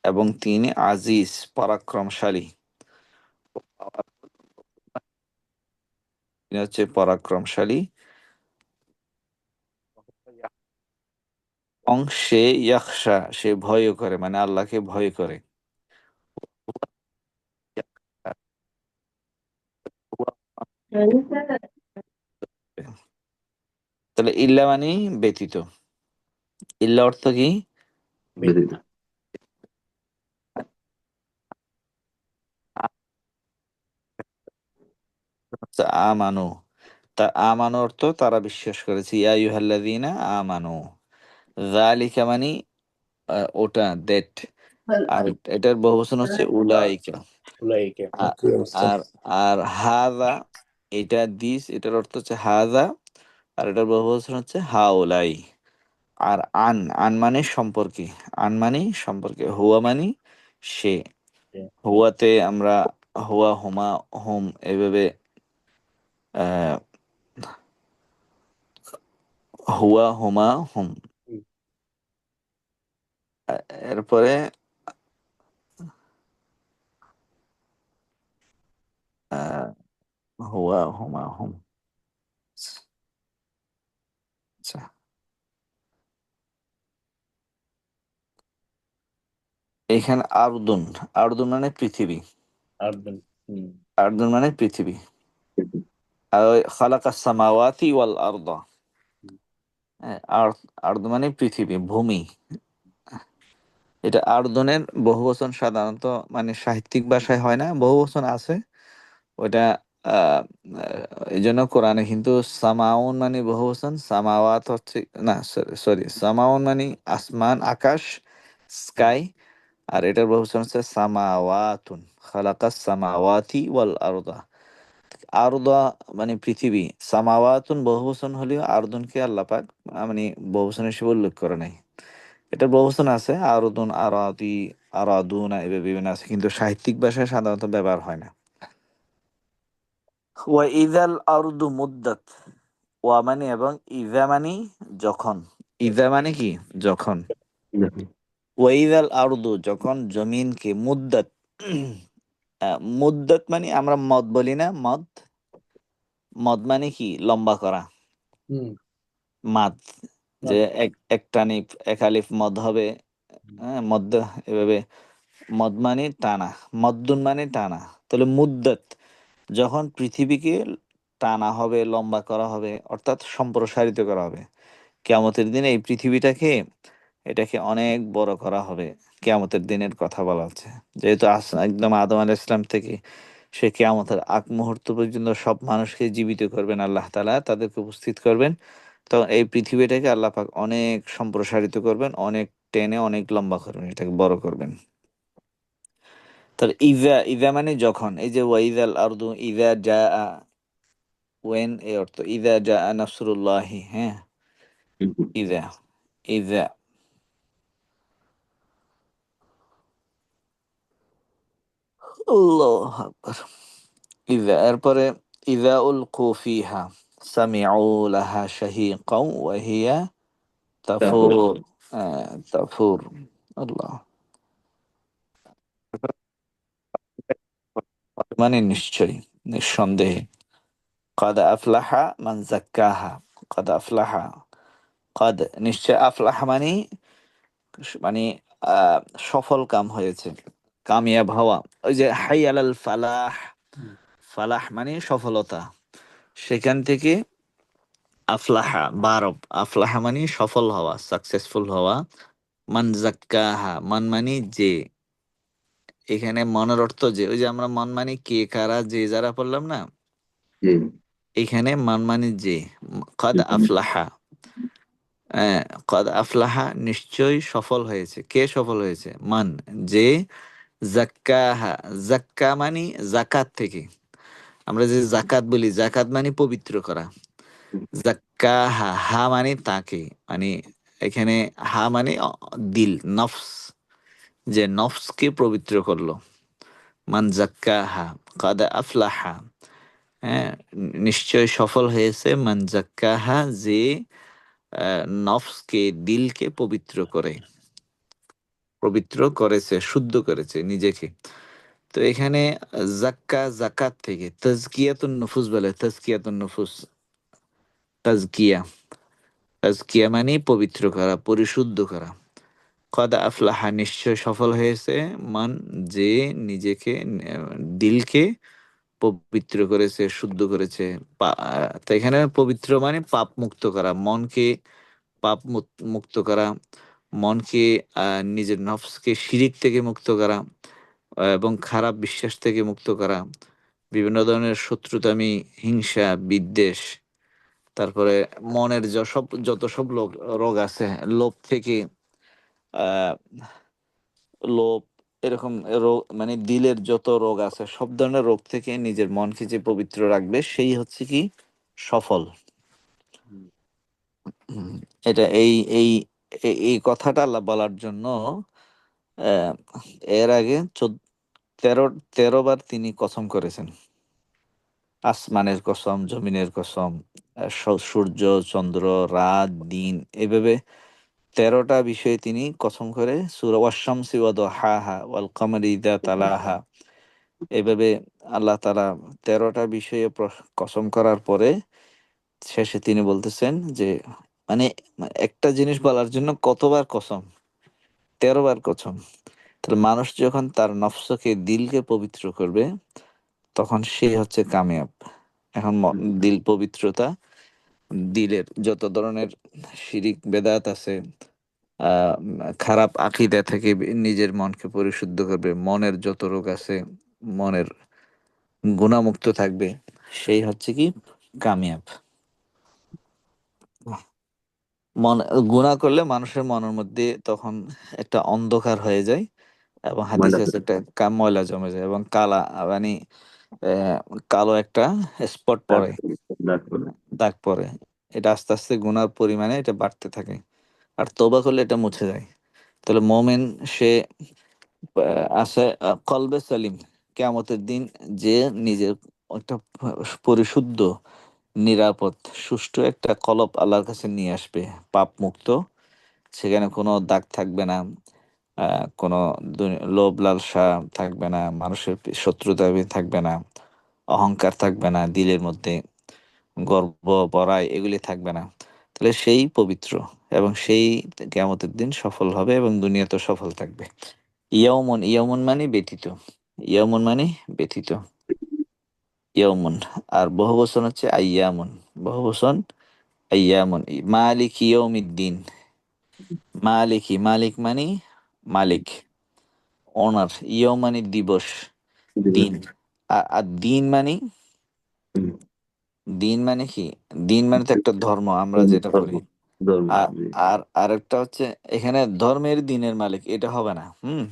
এবং তিনি আজিজ পরাক্রমশালী, তিনি হচ্ছে পরাক্রমশালী। এবং সে ইয়াখশা, সে ভয় করে, মানে আল্লাহকে ভয় করে। তাহলে ইল্লা মানে ব্যতীত, ইল্লা অর্থ কি? ব্যতীত। আচ্ছা, আমানু, তা আমানু অর্থ তারা বিশ্বাস করেছে, ইয়া আইয়ুহাল্লাযীনা আমানু। যালিকা মানে ওটা, দ্যাট। আর এটার বহুবচন হচ্ছে উলাইকা। Like. আ- আর আর হাযা, এটা দিস, এটার অর্থ হচ্ছে হাযা, আর এটার বহুবচন হচ্ছে হাউলাই। আর আন, আন মানে সম্পর্কে, আন মানে সম্পর্কে। হুয়া মানে সে, হুয়াতে আমরা হুয়া হুমা হুম এভাবে আহ, হুয়া হুমা হুম। হুম। এরপরে আহ, হুয়া হুমা হুম। আচ্ছা, এখানে আরদুন, আরদুন মানে পৃথিবী, আর্দন। হুম। আরদুন মানে পৃথিবী। আর ওই খালাকাস সামাওয়াতি ওয়াল আরদা, হুম। আরদ মানে পৃথিবী, ভূমি। এটা আরদনের বহুবচন সাধারণত মানে সাহিত্যিক ভাষায় হয় না, বহুবচন আছে ওটা। আহ, এই জন্য কোরআনে কিন্তু সামাউন মানে বহুবচন, সামাওয়াত হচ্ছে না, সরি সামাউন মানে আসমান, আকাশ, হুম। স্কাই। আর এটার বহুবচন হচ্ছে সামাওয়াতুন, খালাকাস সামাওয়াতি ওয়াল আরদা। আরদা মানে পৃথিবী, সামাওয়াতুন বহুবচন হলেও আরদুনকে আল্লাহ পাক মানে বহুবচন হিসেবে উল্লেখ করে নাই। এটা বহুবচন আছে, আরদুন, আরাদি, আরাদুন, এভাবে বিভিন্ন আছে, কিন্তু সাহিত্যিক ভাষায় সাধারণত ব্যবহার হয় না। ওয়া ইযাল আরদু মুদ্দাত, ওয়া মানে এবং ইযা মানে যখন। ইযা মানে কি? যখন। ওয়া ইযাল আরদু যখন জমিনকে, মুদ্দাত মুদ্দাত মানে আমরা মদ বলি না, মদ, মদ মানে কি? লম্বা করা। হুম। মাদ, যে মাদ। এক টানিপ এক আলিফ মদ হবে, হুম। হ্যাঁ মদ্দ, এভাবে। মদ মানে টানা, মদ্দুন মানে টানা। তাহলে মুদ্দাত যখন পৃথিবীকে টানা হবে, লম্বা করা হবে, অর্থাৎ সম্প্রসারিত করা হবে কিয়ামতের দিনে, এই পৃথিবীটাকে, এটাকে অনেক বড় করা হবে। কিয়ামতের দিনের কথা বলা হচ্ছে, যেহেতু একদম আদম আলাইহিস সালাম থেকে সে কিয়ামতের আগ মুহূর্ত পর্যন্ত সব মানুষকে জীবিত করবেন আল্লাহ তাআলা, তাদেরকে উপস্থিত করবেন। তো এই পৃথিবীটাকে আল্লাহ পাক অনেক সম্প্রসারিত করবেন, অনেক টেনে অনেক লম্বা করবেন, এটাকে বড় করবেন। তাহলে ইজা, ইজা মানে যখন, এই যে ওয়াইজাল আরদু ইজা জা, ওয়েন এই অর্থ, ইজা জা নাসরুল্লাহি, হ্যাঁ, ইজা, ইজা। আল্লাহু আকবার। ইজা, এরপরে ইজা উলকু ফিহা সামিউ লাহা শাহীকাও ওয়া হিয়া তাফুর, তাফুর। আল্লাহ মানে নিশ্চয়ই, নিঃসন্দেহে। قد أفلح من زكاها, قد أفلح, قد নিশ্চয়, আফলাহ মানে মানে আহ, সফল কাম হয়েছে, কামিয়াব হওয়া। ওই যে হাই আলাল ফালাহ, হুম। ফালাহ মানে সফলতা, সেখান থেকে আফলাহা বারব, আফলাহা মানে সফল হওয়া, সাকসেসফুল হওয়া। মান জাক্কাহা, মান মানে যে, এখানে মনের অর্থ যে, ওই যে আমরা মন মানে কে, কারা, যে, যারা পড়লাম না, এখানে মান মানে যে। কাদ আফলাহা, হ্যাঁ, কদ আফলাহা নিশ্চয়ই সফল হয়েছে, কে সফল হয়েছে? মান, যে, জাক্কাহা, জাক্কা মানে জাকাত থেকে, আমরা যে জাকাত বলি, জাকাত মানে পবিত্র করা। জাক্কাহা, হা মানে তাকে, মানে এখানে হা মানে দিল, নফস, যে নফসকে পবিত্র করলো। মান জাক্কাহা, কাদ আফলাহা, হ্যাঁ, নিশ্চয় সফল হয়েছে, মান জাক্কাহা, যে নফসকে, দিলকে পবিত্র করে, পবিত্র করেছে, শুদ্ধ করেছে নিজেকে। তো এখানে জাক্কা, জাকাত থেকে, তাজকিয়াতুন নুফুস বলে, তাজকিয়াতুন নুফুস, তাজকিয়া, তাজকিয়া মানে পবিত্র করা, পরিশুদ্ধ করা। কদ আফলাহা নিশ্চয় সফল হয়েছে, মান যে নিজেকে, দিলকে পবিত্র করেছে, শুদ্ধ করেছে। তো এখানে পবিত্র মানে পাপ মুক্ত করা, মনকে পাপ মুক্ত করা, মনকে নিজের নফসকে শিরিক থেকে মুক্ত করা, এবং খারাপ বিশ্বাস থেকে মুক্ত করা, বিভিন্ন ধরনের শত্রুতামি, হিংসা, বিদ্বেষ, তারপরে মনের যত সব রোগ আছে, লোভ থেকে, আহ লোভ, এরকম রোগ মানে দিলের যত রোগ আছে, সব ধরনের রোগ থেকে নিজের মনকে যে পবিত্র রাখবে, সেই হচ্ছে কি সফল। হুম। হুম, এটা এই এই এই কথাটা আল্লাহ বলার জন্য আহ, এর আগে তেরো 13 বার তিনি কসম করেছেন। আসমানের কসম, জমিনের কসম, সূর্য, চন্দ্র, রাত, দিন, এভাবে ১৩টা বিষয়ে তিনি কসম করে সূরা ওয়াশ-শামসি ওয়া দুহাহা ওয়াল কমারি ইযা তালাহা, এভাবে আল্লাহ তাআলা ১৩টা বিষয়ে কসম করার পরে শেষে তিনি বলতেছেন যে মানে একটা জিনিস বলার জন্য কতবার কসম? ১৩ বার কসম। তাহলে মানুষ যখন তার নফসকে, দিলকে পবিত্র করবে, তখন সে হচ্ছে কামিয়াব। এখন দিল পবিত্রতা, দিলের যত ধরনের শিরিক বেদাত আছে, খারাপ আকীদা থেকে নিজের মনকে পরিশুদ্ধ করবে, মনের যত রোগ আছে, মনের গুণামুক্ত থাকবে, সেই হচ্ছে কি কামিয়াব। মন গুনাহ করলে মানুষের মনের মধ্যে তখন একটা অন্ধকার হয়ে যায়, এবং হাদিসে ময়লা আছে একটা ময়লা জমে যায় এবং কালা মানে কালো একটা স্পট দাগ পড়ে, পড়ে, দাগ পড়ে। দাগ পড়ে। এটা আস্তে আস্তে গুনার পরিমাণে এটা বাড়তে থাকে, আর তওবা করলে এটা মুছে যায়। তাহলে মোমেন সে আছে কলবে সালিম, কিয়ামতের দিন যে নিজের একটা পরিশুদ্ধ, নিরাপদ, সুষ্ঠু একটা কলব আল্লাহর কাছে নিয়ে আসবে, পাপ মুক্ত। সেখানে কোনো দাগ থাকবে না, কোনো লোভ লালসা থাকবে না, মানুষের শত্রুতা থাকবে না, অহংকার থাকবে না দিলের মধ্যে, গর্ব বড়াই এগুলি থাকবে না। তাহলে সেই পবিত্র, এবং সেই কিয়ামতের দিন সফল হবে এবং দুনিয়াতেও সফল থাকবে। ইয়াউমুন, ইয়াউমুন মানে ব্যতীত, ইয়াউমুন মানে ব্যতীত, ইয়াউমুন। আর বহু বচন হচ্ছে আইয়ামুন, বহু বচন আইয়ামুন। মালিক ইয়াউমিদ্দিন, মালিকি, মালিক মানে মালিক, ওনার, ইয়ম মানে দিবস, দিন। আর দিন মানে, হুম, দিন মানে কি? দিন মানে তো একটা ধর্ম আমরা যেটা ধর্ম, করি। ধর্ম, আর জি। আর আরেকটা হচ্ছে এখানে ধর্মের দিনের মালিক, এটা হবে না। হুম,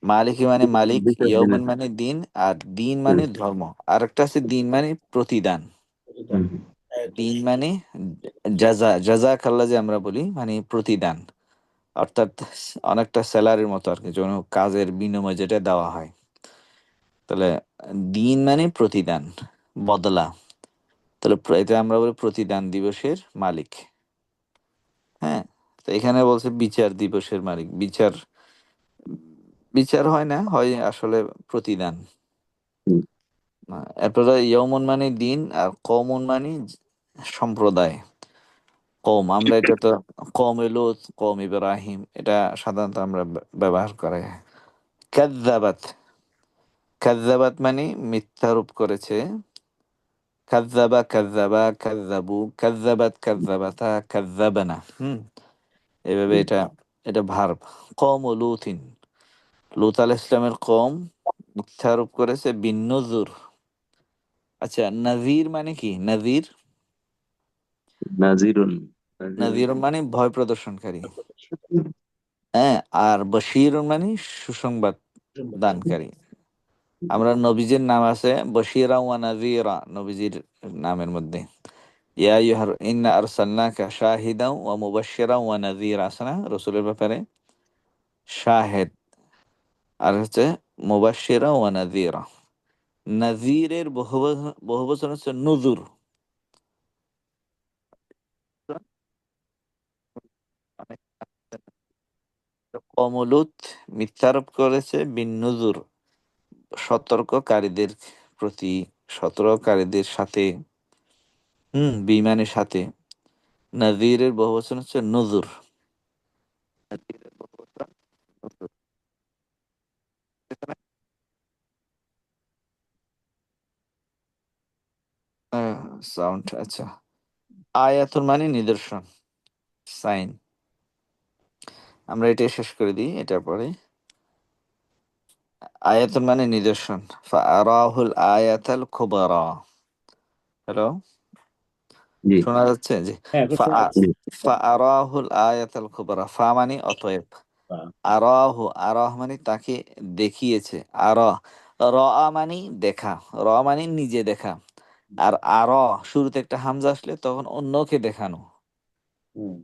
মালিকি মানে মালিক, বিচার দিনের, ইয়মন মানে দিন, আর দিন হুম, মানে ধর্ম। আরেকটা আছে দিন মানে প্রতিদান। হুম, দিন মানে জাযা, জাযাকাল্লাহ যে আমরা বলি, মানে প্রতিদান, অর্থাৎ অনেকটা স্যালারির মতো আর কি, যেমন কাজের বিনিময়ে যেটা দেওয়া হয়। তাহলে দিন মানে প্রতিদান, বদলা। তাহলে এটা আমরা বলি প্রতিদান দিবসের মালিক। হ্যাঁ, তো এখানে বলছে বিচার দিবসের মালিক। বিচার, বিচার হয় না, হয় আসলে প্রতিদান। হুম, এরপরে ইয়মন মানে দিন, আর কওমুন মানে সম্প্রদায়। কওম, আমরা এটা তো কওম লূত, কওম ইব্রাহিম, এটা সাধারণত আমরা ব্যবহার করে। কাযযাবাত, কাযযাবাত মানে মিথ্যারোপ করেছে। কাযযাবা, কাযযাবা, কাযযাবু, কাযযাবাত, কাযযাবাতা, কাযযাবানা। এভাবে হুম। এটা, এটা ভার্ব। কওম লূতিন, লূত আলাইহিস সালামের কওম মিথ্যারোপ করেছে বিন নুযুর। আচ্ছা, নাযির মানে কি? নাযির, নাজিরুন, নাজিরুন। নাযির মানে ভয় প্রদর্শনকারী। হ্যাঁ, আর বশীর মানে সুসংবাদ দানকারী। আমরা নবীজির নাম আছে বশীরা ওয়া নাযীরা, নবীজির নামের মধ্যে। ইয়া আইয়ুহার ইন্না আরসালনাকা শাহিদাও ওয়া মুবাশশিরাও ওয়া নাযীরা, আছে না রাসূলের ব্যাপারে? শাহেদ, আর হচ্ছে মুবাশশিরা ওয়া নাযীরা। নাযীরের বহুবচন হচ্ছে নুযুর। কমলুত মিথ্যারোপ করেছে বিন নুযুর, সতর্ককারীদের প্রতি, সতর্ককারীদের সাথে, বিমানের সাথে। নাযীরের বহুবচন হচ্ছে নুযুর। নাযীরের বহুবচন নুযুর। সাউন্ড, আচ্ছা। আয়াতুন মানে নিদর্শন, সাইন। আমরা এটা শেষ করে দিই, এটার পরে আয়াতুন মানে নিদর্শন। ফাআরাহুল আয়াতাল কুবরা। হ্যালো, জি, শোনা যাচ্ছে? জি। হ্যাঁ, এখন শোনা ফা- যাচ্ছে। জি। ফাআরাহুল আয়াতাল কুবরা, ফা মানে অতএব, আহ, আরাহু, আরাহ মানে তাকে দেখিয়েছে। আর রা মানে দেখা, র মানে নিজে দেখা। আর আর শুরুতে একটা হামজা আসলে তখন অন্যকে দেখানো। হুম,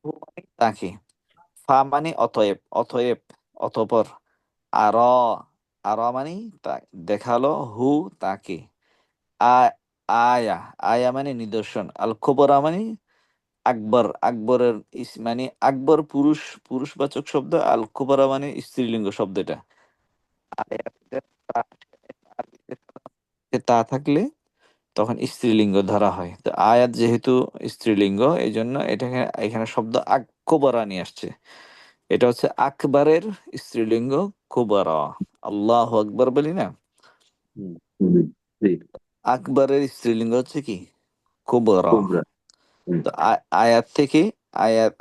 হু মানে তাকে, ফা মানে অতএব, অতএব, অতঃপর। আর আর মানে দেখালো হু তাকে। আয়া আয়া মানে নিদর্শন, আল খবরা মানে আকবর, আকবরের মানে আকবর পুরুষবাচক শব্দ, আল কুবরা মানে স্ত্রীলিঙ্গ শব্দ। এটা আয়াতের তা থাকলে তখন স্ত্রীলিঙ্গ ধরা হয়। তো আয়াত যেহেতু স্ত্রীলিঙ্গ, এই জন্য এটাকে এখানে শব্দ আকবরা নিয়ে আসছে। এটা হচ্ছে আকবরের স্ত্রীলিঙ্গ কুবরা। আল্লাহ আকবর বলি না, হুম, হুম, জি, আকবরের স্ত্রীলিঙ্গ হচ্ছে কি কুবরা। কোবরা। হুম, তো আয়াত থেকে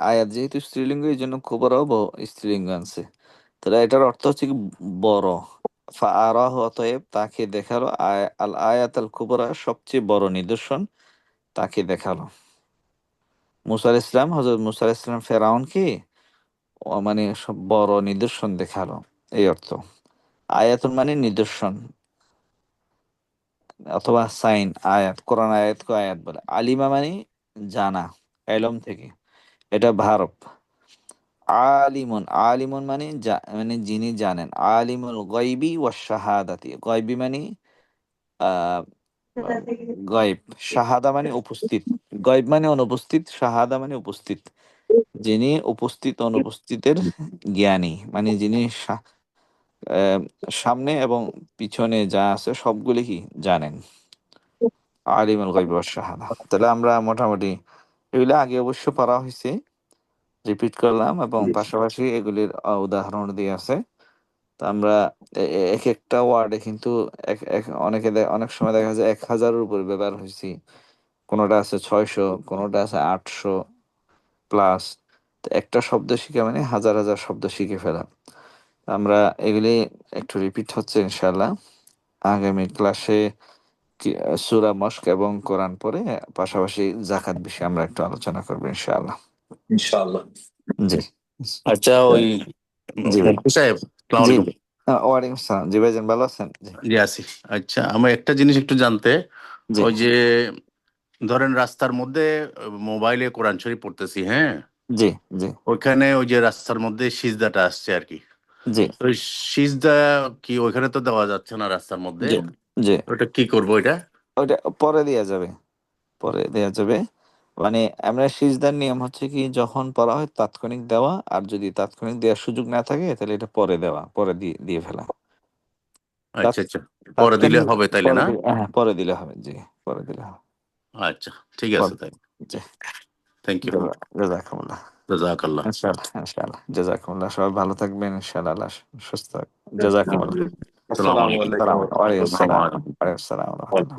আয়াত যেহেতু স্ত্রীলিঙ্গ, এই জন্য কুবরাও স্ত্রীলিঙ্গ আনছে। তাহলে এটার অর্থ হচ্ছে কি বড়। ফাআরাহু অতএব তাকে দেখালো, আল আয়াত আল কুবরা সবচেয়ে বড় নিদর্শন তাকে দেখালো। মুসা আলাইহিস সালাম, হযরত মুসা আলাইহিস সালাম ফেরাউনকে মানে সব বড় নিদর্শন দেখালো, এই অর্থ। আয়াতুন মানে নিদর্শন অথবা সাইন। আয়াত, কোরআন আয়াতকে আয়াত বলে। আলিমা মানে জানা, এলম থেকে, এটা ভারব। আলিমুন, আলিমুন মানে মানে যিনি জানেন। আলিমুল গায়বি ওয়াশ শাহাদাতি, গায়বি মানে আহ গায়ব, শাহাদা মানে উপস্থিত। গায়ব মানে অনুপস্থিত, শাহাদা মানে উপস্থিত। যিনি উপস্থিত অনুপস্থিতের জ্ঞানী, মানে যিনি আহ, সামনে এবং পিছনে যা আছে সবগুলি কি জানেন। আলিমুল গায়বি ওয়াশ শাহাদা। তাহলে আমরা মোটামুটি এগুলো আগে অবশ্য পড়া হয়েছে, রিপিট করলাম, এবং জি, পাশাপাশি এগুলির উদাহরণ দিয়ে আছে। তো আমরা এক একটা ওয়ার্ডে কিন্তু অনেক সময় দেখা যায় 1000-এর উপর ব্যবহার হয়েছি, কোনোটা আছে 600, কোনোটা আছে 800 প্লাস। তো একটা শব্দ শিখে মানে হাজার হাজার শব্দ শিখে ফেলা। আমরা এগুলি একটু রিপিট হচ্ছে ইনশাল্লাহ। আগামী ক্লাসে সূরা মস্ক এবং কোরআন পড়ে পাশাপাশি জাকাত বিষয়ে আমরা একটু আলোচনা করবো ইনশাআল্লাহ। ইনশাআল্লাহ। জি আচ্ছা, ওই জি ভাই। মুফতি সাহেব, সালাম জি আলাইকুম। জি। ওয়ালাইকুম আসসালাম। জি ভাইজান, ভালো আছেন? জি জি আছি। আচ্ছা, আমার একটা জিনিস একটু জানতে, জি ওই যে ধরেন রাস্তার মধ্যে মোবাইলে কোরআন শরীফ পড়তেছি, হ্যাঁ, জি জি ওইখানে ওই যে রাস্তার মধ্যে সিজদাটা আসছে আর কি, জি তো ওই সিজদা কি ওইখানে তো দেওয়া যাচ্ছে না রাস্তার মধ্যে, জি জি। ওটা কি করবো এটা? ওইটা পরে দেয়া যাবে, পরে দেয়া যাবে। মানে আমরা সিজদার নিয়ম হচ্ছে কি, যখন পড়া হয় তাৎক্ষণিক দেওয়া, আর যদি তাৎক্ষণিক দেওয়ার সুযোগ না থাকে তাহলে এটা পরে দেওয়া, পরে দিয়ে দিয়ে ফেলা। আচ্ছা আচ্ছা, পরে দিলে তাৎক্ষণিক হবে তাইলে পরে না? দিলে, হ্যাঁ পরে দিলে হবে। জি, পরে দিলে হবে। আচ্ছা, ঠিক আছে পরে। তাই। জি। Thank you. জাজাকুমুল্লাহ। জাজাকাল্লাহ। ইনশাআল্লাহ ইনশাআল্লাহ, জাজাকুমুল্লাহ। সবাই ভালো থাকবেন ইনশাআল্লাহ, আল্লাহ সুস্থ থাকবেন। জাজাকুমুল্লাহ। আসসালামু আসসালামু আলাইকুম। আলাইকুম সালাম ওয়া আলাইকুম। ওয়ালাইকুম রাহমাতুল্লাহি ওয়া আসসালাম। আসসালামু আলাইকুম। ওয়ালাইকুম আসসালাম ওয়া রাহমাতুল্লাহ।